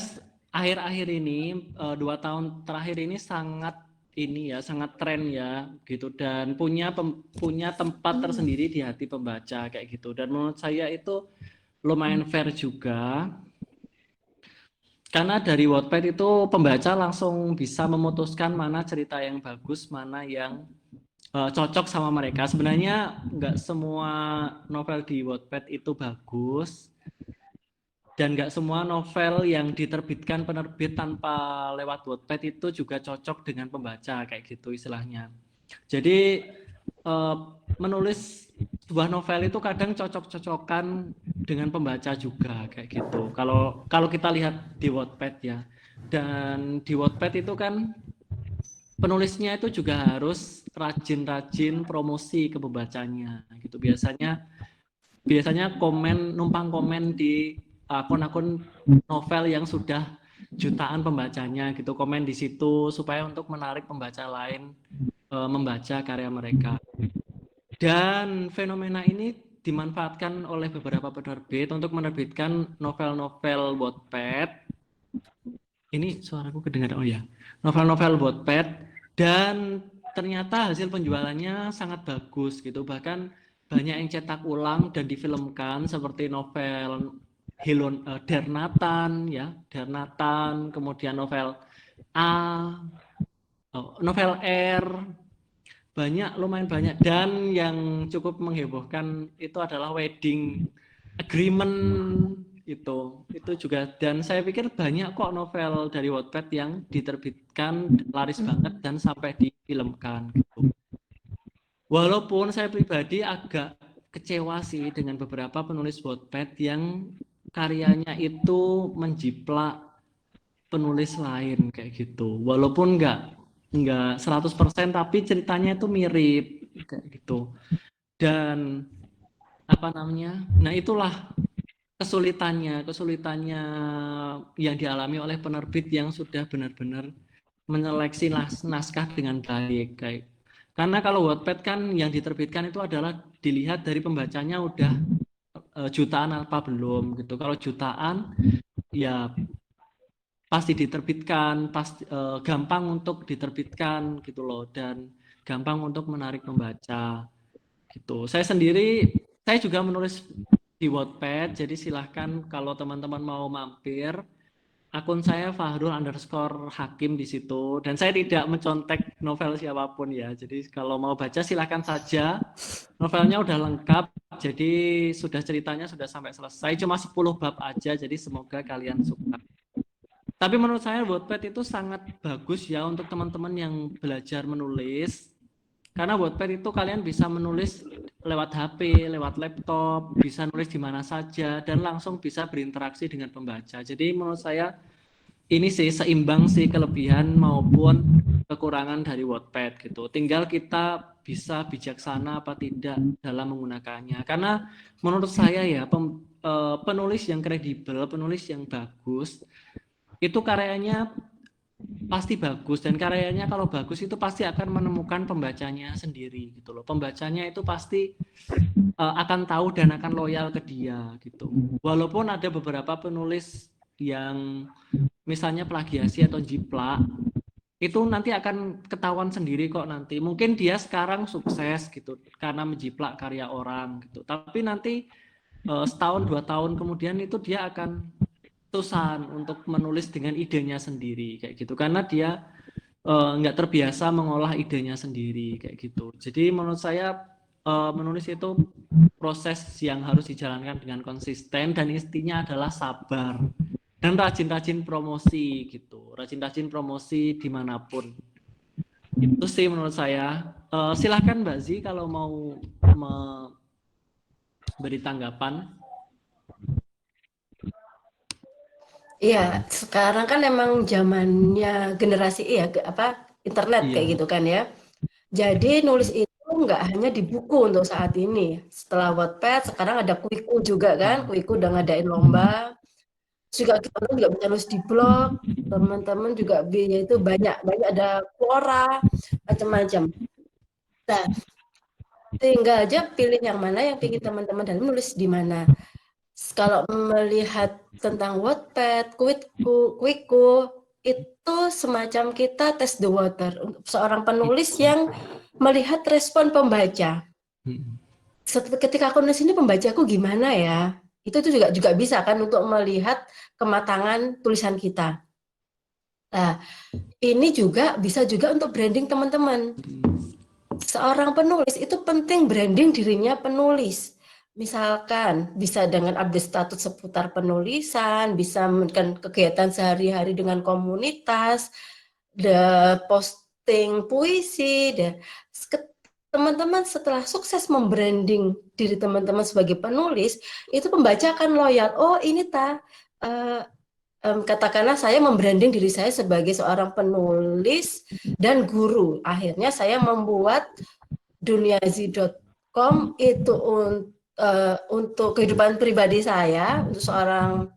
akhir-akhir ini 2 tahun terakhir ini sangat tren ya gitu, dan punya tempat tersendiri di hati pembaca kayak gitu. Dan menurut saya itu lumayan fair juga, karena dari Wattpad itu pembaca langsung bisa memutuskan mana cerita yang bagus, mana yang cocok sama mereka. Sebenarnya nggak semua novel di Wattpad itu bagus, dan nggak semua novel yang diterbitkan penerbit tanpa lewat Wattpad itu juga cocok dengan pembaca kayak gitu istilahnya. Jadi menulis sebuah novel itu kadang cocok-cocokan dengan pembaca juga kayak gitu. Kalau kita lihat di Wattpad ya, dan di Wattpad itu kan penulisnya itu juga harus rajin-rajin promosi ke pembacanya gitu. Biasanya numpang komen di akun-akun novel yang sudah jutaan pembacanya gitu, komen di situ supaya untuk menarik pembaca lain membaca karya mereka. Dan fenomena ini dimanfaatkan oleh beberapa penerbit untuk menerbitkan novel-novel Wattpad. Ini suaraku kedengaran, oh ya. Novel-novel Wattpad, dan ternyata hasil penjualannya sangat bagus gitu. Bahkan banyak yang cetak ulang dan difilmkan seperti novel Dernatan ya, Dernatan, kemudian novel A, novel R, lumayan banyak, dan yang cukup menghebohkan itu adalah Wedding Agreement itu juga, dan saya pikir banyak kok novel dari Wattpad yang diterbitkan laris banget dan sampai difilmkan gitu. Walaupun saya pribadi agak kecewa sih dengan beberapa penulis Wattpad yang karyanya itu menjiplak penulis lain kayak gitu, walaupun nggak 100% tapi ceritanya itu mirip kayak gitu. Dan apa namanya, nah itulah kesulitannya yang dialami oleh penerbit yang sudah benar-benar menyeleksi naskah dengan baik kayak. Karena kalau Wattpad kan yang diterbitkan itu adalah dilihat dari pembacanya udah jutaan apa belum gitu. Kalau jutaan ya pasti diterbitkan, pasti gampang untuk diterbitkan gitu loh, dan gampang untuk menarik pembaca gitu. Saya juga menulis di Wattpad, jadi silahkan kalau teman-teman mau mampir, akun saya Fahrul_Hakim di situ, dan saya tidak mencontek novel siapapun ya. Jadi kalau mau baca silahkan saja. Novelnya udah lengkap, jadi ceritanya sudah sampai selesai, cuma 10 bab aja, jadi semoga kalian suka. Tapi menurut saya Wattpad itu sangat bagus ya untuk teman-teman yang belajar menulis. Karena Wattpad itu kalian bisa menulis lewat HP, lewat laptop, bisa nulis di mana saja, dan langsung bisa berinteraksi dengan pembaca. Jadi menurut saya ini sih seimbang sih kelebihan maupun kekurangan dari Wattpad gitu. Tinggal kita bisa bijaksana apa tidak dalam menggunakannya. Karena menurut saya ya penulis yang kredibel, penulis yang bagus, itu karyanya pasti bagus, dan karyanya kalau bagus itu pasti akan menemukan pembacanya sendiri gitu loh. Pembacanya itu pasti akan tahu dan akan loyal ke dia gitu. Walaupun ada beberapa penulis yang misalnya plagiasi atau jiplak, itu nanti akan ketahuan sendiri kok nanti. Mungkin dia sekarang sukses gitu karena menjiplak karya orang gitu. Tapi nanti setahun 2 tahun kemudian itu dia akan kesusahan untuk menulis dengan idenya sendiri kayak gitu, karena dia nggak terbiasa mengolah idenya sendiri kayak gitu. Jadi menurut saya menulis itu proses yang harus dijalankan dengan konsisten, dan intinya adalah sabar dan rajin-rajin promosi gitu, rajin-rajin promosi dimanapun. Itu sih menurut saya. Silahkan Mbak Zi kalau mau memberi tanggapan. Iya, sekarang kan emang zamannya generasi internet kayak gitu kan ya. Jadi nulis itu nggak hanya di buku untuk saat ini. Setelah Wattpad, sekarang ada Kuiku juga kan. Kuiku udah ngadain lomba. Juga kita juga bisa nulis di blog. Teman-teman juga itu banyak ada Quora, macam-macam. Nah, tinggal aja pilih yang mana yang ingin teman-teman dan nulis di mana. Kalau melihat tentang Wattpad, Kuiku itu semacam kita test the water untuk seorang penulis yang melihat respon pembaca. Ketika aku nulis ini pembacaku gimana ya? Itu juga bisa kan untuk melihat kematangan tulisan kita. Nah, ini juga bisa juga untuk branding teman-teman. Seorang penulis itu penting branding dirinya penulis. Misalkan bisa dengan update status seputar penulisan, bisa melakukan kegiatan sehari-hari dengan komunitas, posting puisi, teman-teman setelah sukses membranding diri teman-teman sebagai penulis, itu pembaca akan loyal. Oh, ini katakanlah saya membranding diri saya sebagai seorang penulis dan guru. Akhirnya saya membuat duniazi.com itu untuk kehidupan pribadi saya, untuk seorang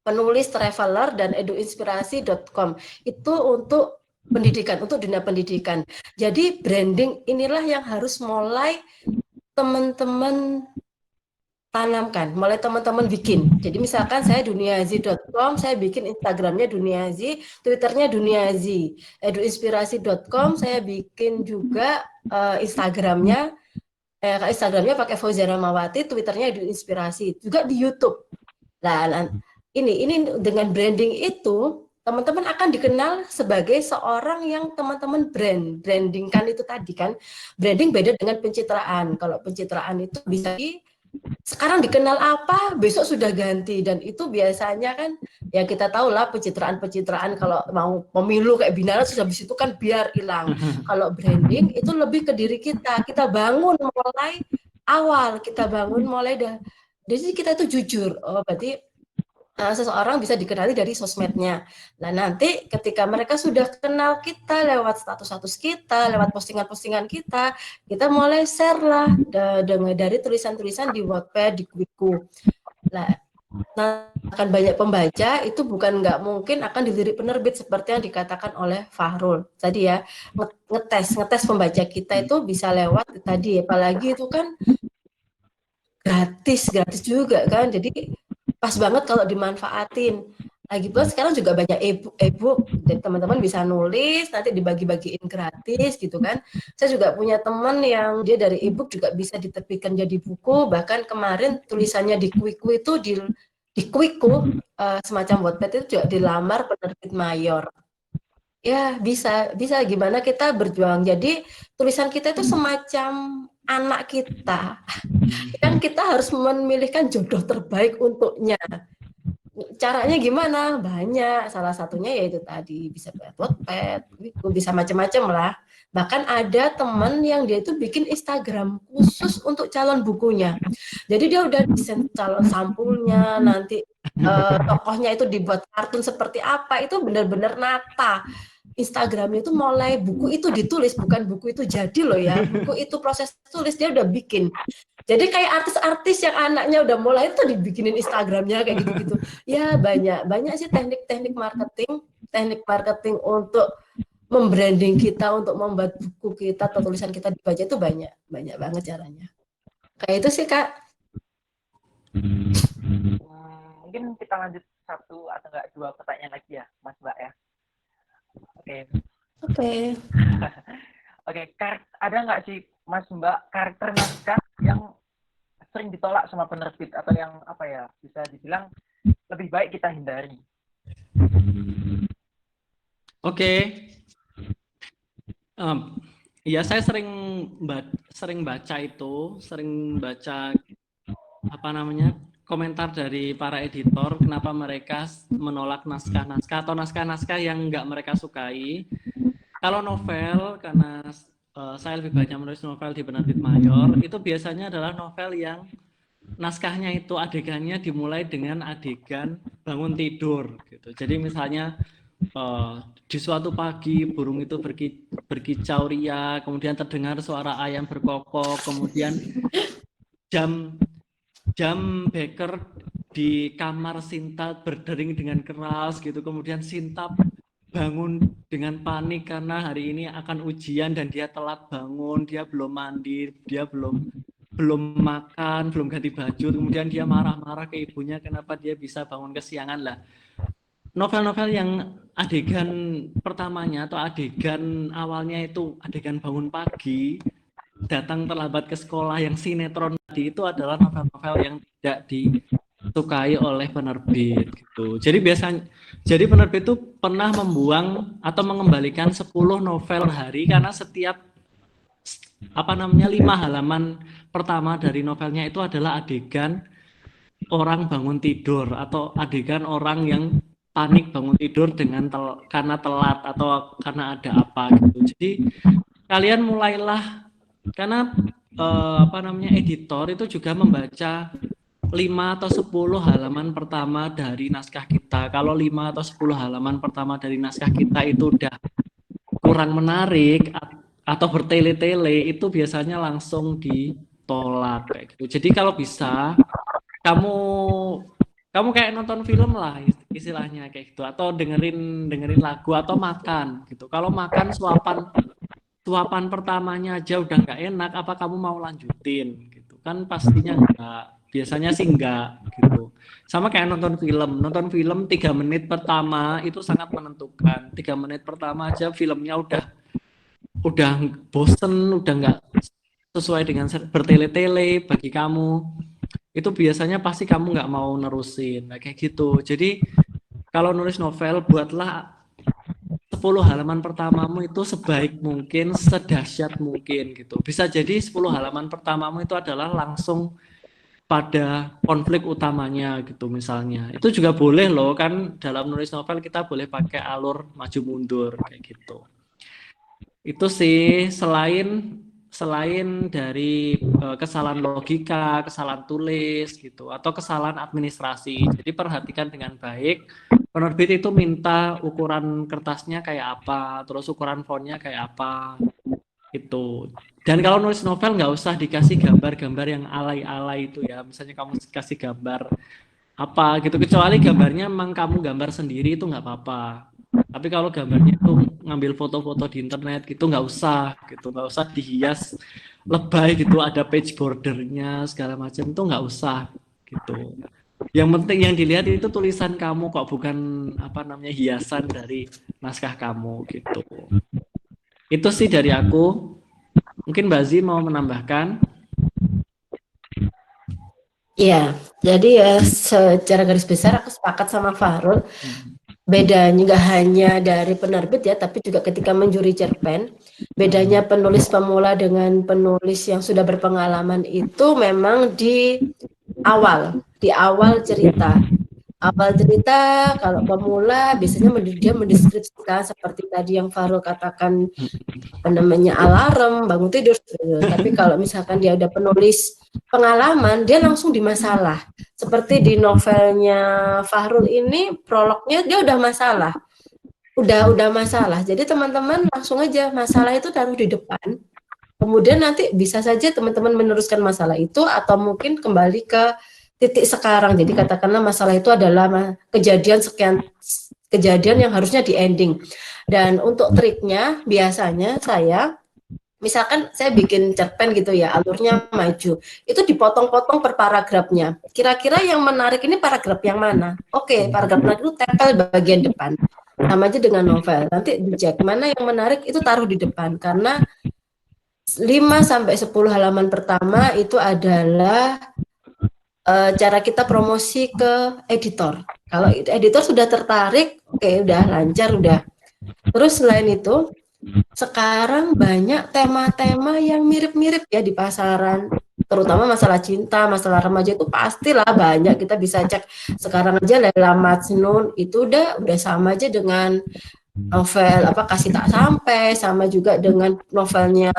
penulis, traveler, dan eduinspirasi.com. Itu untuk pendidikan, untuk dunia pendidikan. Jadi branding inilah yang harus mulai teman-teman tanamkan, mulai teman-teman bikin. Jadi misalkan saya duniazi.com, saya bikin Instagramnya Duniazi, Twitternya Duniazi, eduinspirasi.com, saya bikin juga Instagramnya pakai Fauzia Ramawati, Twitternya Eduinspirasi, juga di YouTube. Nah, ini dengan branding itu teman-teman akan dikenal sebagai seorang yang teman-teman brandingkan itu tadi kan. Branding beda dengan pencitraan. Kalau pencitraan itu bisa sekarang dikenal apa, besok sudah ganti, dan itu biasanya kan ya kita tahu lah pencitraan kalau mau pemilu kayak Binaras sudah habis itu kan biar hilang. Kalau branding itu lebih ke diri kita bangun mulai awal, kita bangun mulai jadi kita itu jujur. Oh, berarti seseorang bisa dikenali dari sosmednya. Nah, nanti ketika mereka sudah kenal kita lewat status-status kita, lewat postingan-postingan kita mulai share lah dari tulisan-tulisan di Wattpad, di Quickku. Nah, akan banyak pembaca, itu bukan nggak mungkin akan dilirik penerbit seperti yang dikatakan oleh Fahrul tadi ya. Ngetes pembaca kita itu bisa lewat tadi, apalagi itu kan gratis juga kan, jadi pas banget kalau dimanfaatin. Lagi pula sekarang juga banyak e-book, jadi teman-teman bisa nulis, nanti dibagi-bagiin gratis gitu kan. Saya juga punya teman yang dia dari e-book juga bisa diterbitkan jadi buku, bahkan kemarin tulisannya di Quickku itu di Quickku semacam Wattpad itu juga dilamar penerbit mayor. Ya bisa gimana kita berjuang. Jadi tulisan kita itu semacam anak kita. Kan kita harus memilihkan jodoh terbaik untuknya. Caranya gimana? Banyak. Salah satunya yaitu tadi bisa buat Wattpad, bisa macam-macam lah. Bahkan ada teman yang dia itu bikin Instagram khusus untuk calon bukunya. Jadi dia udah desain calon sampulnya, nanti tokohnya itu dibuat kartun seperti apa, itu benar-benar nata. Instagramnya itu mulai buku itu ditulis, bukan buku itu jadi loh ya. Buku itu proses tulis dia udah bikin. Jadi kayak artis-artis yang anaknya udah mulai itu dibikinin Instagramnya kayak gitu-gitu. Ya banyak sih teknik marketing untuk membranding kita, untuk membuat buku kita atau tulisan kita dibaca itu banyak banget caranya. Kayak itu sih Kak. Mungkin kita lanjut satu atau enggak dua pertanyaan lagi ya, Mas Mbak ya. Oke. Ada nggak sih Mas Mbak karakter naskah yang sering ditolak sama penerbit atau yang apa ya bisa dibilang lebih baik kita hindari? Ya saya sering baca komentar dari para editor kenapa mereka menolak naskah-naskah atau naskah-naskah yang nggak mereka sukai. Kalau novel, karena saya lebih banyak menulis novel di penerbit mayor, itu biasanya adalah novel yang naskahnya itu adegannya dimulai dengan adegan bangun tidur gitu. Jadi misalnya di suatu pagi burung itu berkicau ria, kemudian terdengar suara ayam berkokok, kemudian jam beker di kamar Sinta berdering dengan keras gitu, kemudian Sinta bangun dengan panik karena hari ini akan ujian dan dia telat bangun, dia belum mandi, dia belum makan, belum ganti baju, kemudian dia marah-marah ke ibunya kenapa dia bisa bangun kesiangan lah. Novel-novel yang adegan pertamanya atau adegan awalnya itu adegan bangun pagi, datang terlambat ke sekolah yang sinetron tadi, itu adalah novel-novel yang tidak disukai oleh penerbit gitu. Jadi penerbit itu pernah membuang atau mengembalikan 10 novel hari karena setiap 5 halaman pertama dari novelnya itu adalah adegan orang bangun tidur atau adegan orang yang panik bangun tidur karena telat atau karena ada apa gitu. Jadi kalian mulailah Karena editor itu juga membaca 5 atau 10 halaman pertama dari naskah kita. Kalau 5 atau 10 halaman pertama dari naskah kita itu udah kurang menarik atau bertele-tele, itu biasanya langsung ditolak kayak gitu. Jadi kalau bisa kamu kayak nonton film lah istilahnya kayak gitu, atau dengerin lagu atau makan gitu. Kalau makan suapan pertamanya aja udah nggak enak, apa kamu mau lanjutin gitu kan? Pastinya enggak, biasanya sih enggak gitu. Sama kayak nonton film 3 menit pertama itu sangat menentukan. 3 menit pertama aja filmnya udah bosen, udah nggak sesuai dengan bertele-tele bagi kamu, itu biasanya pasti kamu nggak mau nerusin kayak gitu. Jadi kalau nulis novel, buatlah 10 halaman pertamamu itu sebaik mungkin, sedahsyat mungkin gitu. Bisa jadi 10 halaman pertamamu itu adalah langsung pada konflik utamanya gitu misalnya. Itu juga boleh loh, kan dalam nulis novel kita boleh pakai alur maju mundur kayak gitu. Itu sih, selain dari kesalahan logika, kesalahan tulis gitu, atau kesalahan administrasi. Jadi perhatikan dengan baik. Penerbit itu minta ukuran kertasnya kayak apa, terus ukuran fontnya kayak apa, itu. Dan kalau nulis novel nggak usah dikasih gambar-gambar yang alay-alay itu ya. Misalnya kamu kasih gambar apa gitu, kecuali gambarnya memang kamu gambar sendiri, itu nggak apa-apa. Tapi kalau gambarnya itu ngambil foto-foto di internet gitu, nggak usah dihias lebay gitu, ada page bordernya segala macam, itu nggak usah gitu. Yang penting yang dilihat itu tulisan kamu kok, bukan hiasan dari naskah kamu gitu. Itu sih dari aku. Mungkin Mbak Zi mau menambahkan? Iya, jadi ya secara garis besar aku sepakat sama Fahrul. Bedanya nggak hanya dari penerbit ya, tapi juga ketika menjuri cerpen, bedanya penulis pemula dengan penulis yang sudah berpengalaman itu memang di awal cerita. Awal cerita, kalau pemula biasanya dia mendeskripsikan seperti tadi yang Fahrul katakan, namanya alarm, bangun tidur. Tapi kalau misalkan dia udah penulis pengalaman, dia langsung di masalah. Seperti di novelnya Fahrul ini, prolognya dia udah masalah. Udah masalah. Jadi teman-teman langsung aja masalah itu taruh di depan. Kemudian nanti bisa saja teman-teman meneruskan masalah itu, atau mungkin kembali ke titik sekarang. Jadi katakanlah masalah itu adalah kejadian yang harusnya di ending. Dan untuk triknya biasanya misalkan saya bikin cerpen gitu ya, alurnya maju, itu dipotong-potong per paragrafnya. Kira-kira yang menarik ini paragraf yang mana? Oke, paragraf menarik itu tempel bagian depan. Sama aja dengan novel. Nanti dicek mana yang menarik, itu taruh di depan. Karena 5-10 halaman pertama itu adalah cara kita promosi ke editor. Kalau editor sudah tertarik, oke, udah lancar, udah. Terus selain itu, sekarang banyak tema-tema yang mirip-mirip ya di pasaran, terutama masalah cinta, masalah remaja itu pastilah banyak. Kita bisa cek sekarang aja Laila Majnun itu udah sama aja dengan novel Kasih Tak Sampai, sama juga dengan novelnya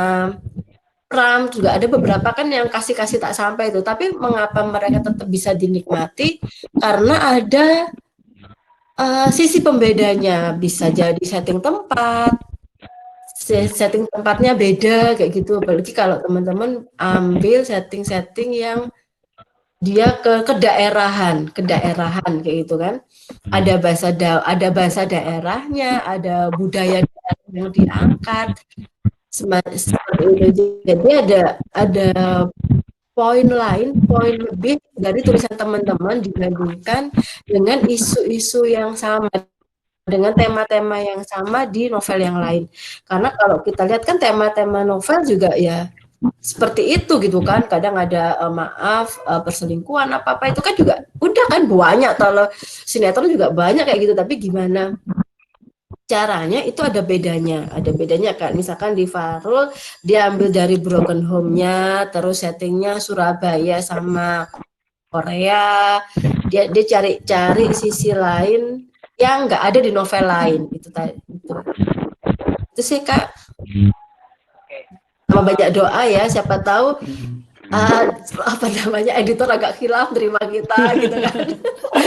Pram, juga ada beberapa kan yang kasih tak sampai itu. Tapi mengapa mereka tetap bisa dinikmati? Karena ada sisi pembedanya. Bisa jadi setting tempatnya beda kayak gitu. Apalagi kalau teman-teman ambil setting yang dia ke daerahan kayak gitu kan. Ada bahasa daerahnya, ada budaya yang diangkat. Seperti itu. Jadi ada poin lebih dari tulisan teman-teman dibandingkan dengan isu-isu yang sama, dengan tema-tema yang sama di novel yang lain. Karena kalau kita lihat kan tema-tema novel juga ya seperti itu gitu kan. Kadang ada perselingkuhan apa-apa itu kan juga udah kan banyak. Kalau sinetron juga banyak kayak gitu. Tapi gimana caranya itu ada bedanya kan. Misalkan di Fahrul dia ambil dari Broken Home-nya, terus settingnya Surabaya sama Korea, dia cari sisi lain yang nggak ada di novel lain itu sih Kak. sama banyak doa ya, siapa tahu editor agak khilaf terima kita gitu kan.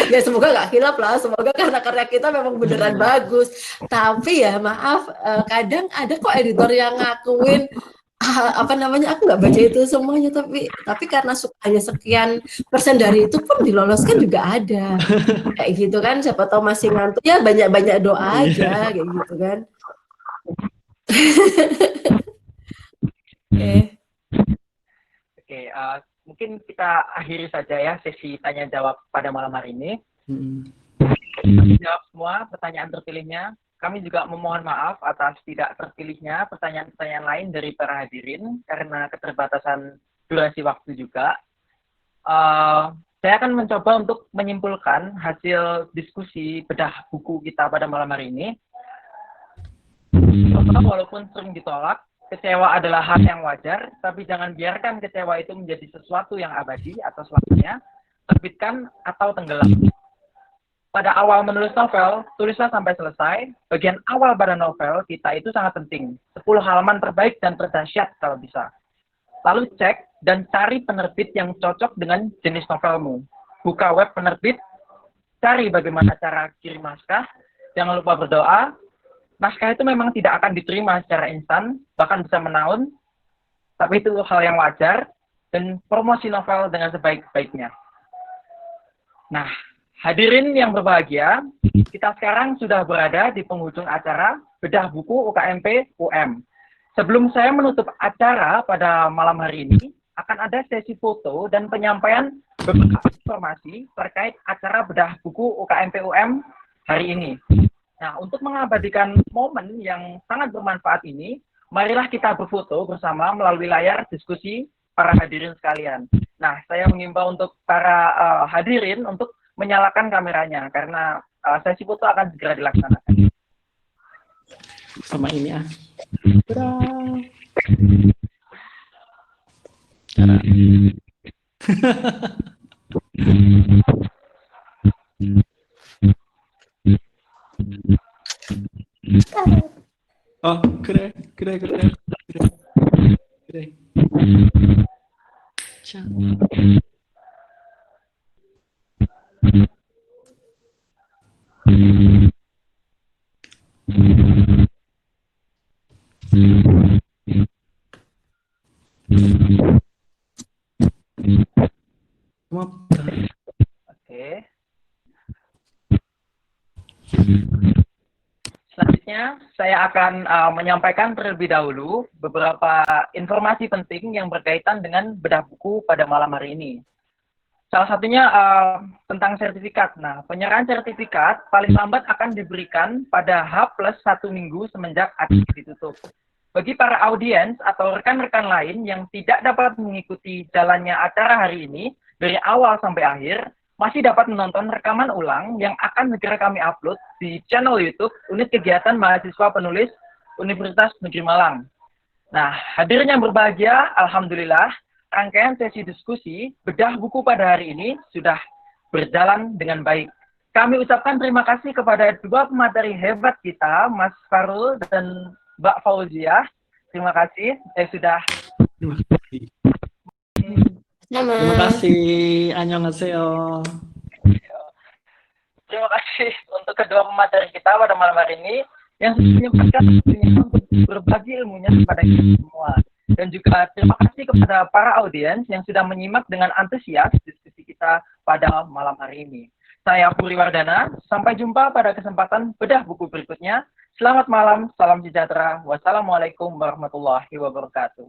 Ya semoga nggak khilaf lah, semoga karya kita memang beneran bagus. Tapi ya maaf, kadang ada kok editor yang ngakuin aku nggak baca itu semuanya, tapi karena sukanya sekian persen dari itu pun diloloskan juga ada kayak gitu kan. Siapa tahu masih ngantuk ya, banyak doa aja kayak gitu kan. Oke, mungkin kita akhiri saja ya sesi tanya jawab pada malam hari ini. Kami jawab semua pertanyaan terpilihnya. Kami juga memohon maaf atas tidak terpilihnya pertanyaan-pertanyaan lain dari para hadirin karena keterbatasan durasi waktu juga. Saya akan mencoba untuk menyimpulkan hasil diskusi bedah buku kita pada malam hari ini. Walaupun sering ditolak, kecewa adalah hal yang wajar, tapi jangan biarkan kecewa itu menjadi sesuatu yang abadi atau selamanya. Terbitkan atau tenggelam. Pada awal menulis novel, tulislah sampai selesai. Bagian awal pada novel kita itu sangat penting. 10 halaman terbaik dan terdahsyat kalau bisa. Lalu cek dan cari penerbit yang cocok dengan jenis novelmu. Buka web penerbit, cari bagaimana cara kirim naskah. Jangan lupa berdoa. Naskah itu memang tidak akan diterima secara instan, bahkan bisa menahun. Tapi itu hal yang wajar. Dan promosi novel dengan sebaik-baiknya. Nah, hadirin yang berbahagia, kita sekarang sudah berada di penghujung acara Bedah Buku UKMP UM. Sebelum saya menutup acara pada malam hari ini, akan ada sesi foto dan penyampaian beberapa informasi terkait acara Bedah Buku UKMP UM hari ini. Nah, untuk mengabadikan momen yang sangat bermanfaat ini, marilah kita berfoto bersama melalui layar diskusi para hadirin sekalian. Nah, saya mengimbau untuk para hadirin untuk menyalakan kameranya karena sesi foto akan segera dilaksanakan. Sama ini ya. Oh, keren. Oke. Selanjutnya, saya akan menyampaikan terlebih dahulu beberapa informasi penting yang berkaitan dengan bedah buku pada malam hari ini. Salah satunya tentang sertifikat. Nah, penyerahan sertifikat paling lambat akan diberikan pada H+1 minggu semenjak acara ditutup. Bagi para audiens atau rekan-rekan lain yang tidak dapat mengikuti jalannya acara hari ini dari awal sampai akhir, masih dapat menonton rekaman ulang yang akan segera kami upload di channel YouTube Unit Kegiatan Mahasiswa Penulis Universitas Negeri Malang. Nah, hadirin yang berbahagia, alhamdulillah, rangkaian sesi diskusi bedah buku pada hari ini sudah berjalan dengan baik. Kami ucapkan terima kasih kepada dua pemateri hebat kita, Mas Farul dan Mbak Fauziah. Terima kasih, sudah. Terima kasih, annyeonghaseyo. Terima kasih untuk kedua pemateri kita pada malam hari ini yang sudah menyempatkan waktunya untuk berbagi ilmunya kepada kita semua. Dan juga terima kasih kepada para audiens yang sudah menyimak dengan antusias diskusi kita pada malam hari ini. Saya Puri Wardana, sampai jumpa pada kesempatan bedah buku berikutnya. Selamat malam, salam sejahtera, wassalamualaikum warahmatullahi wabarakatuh.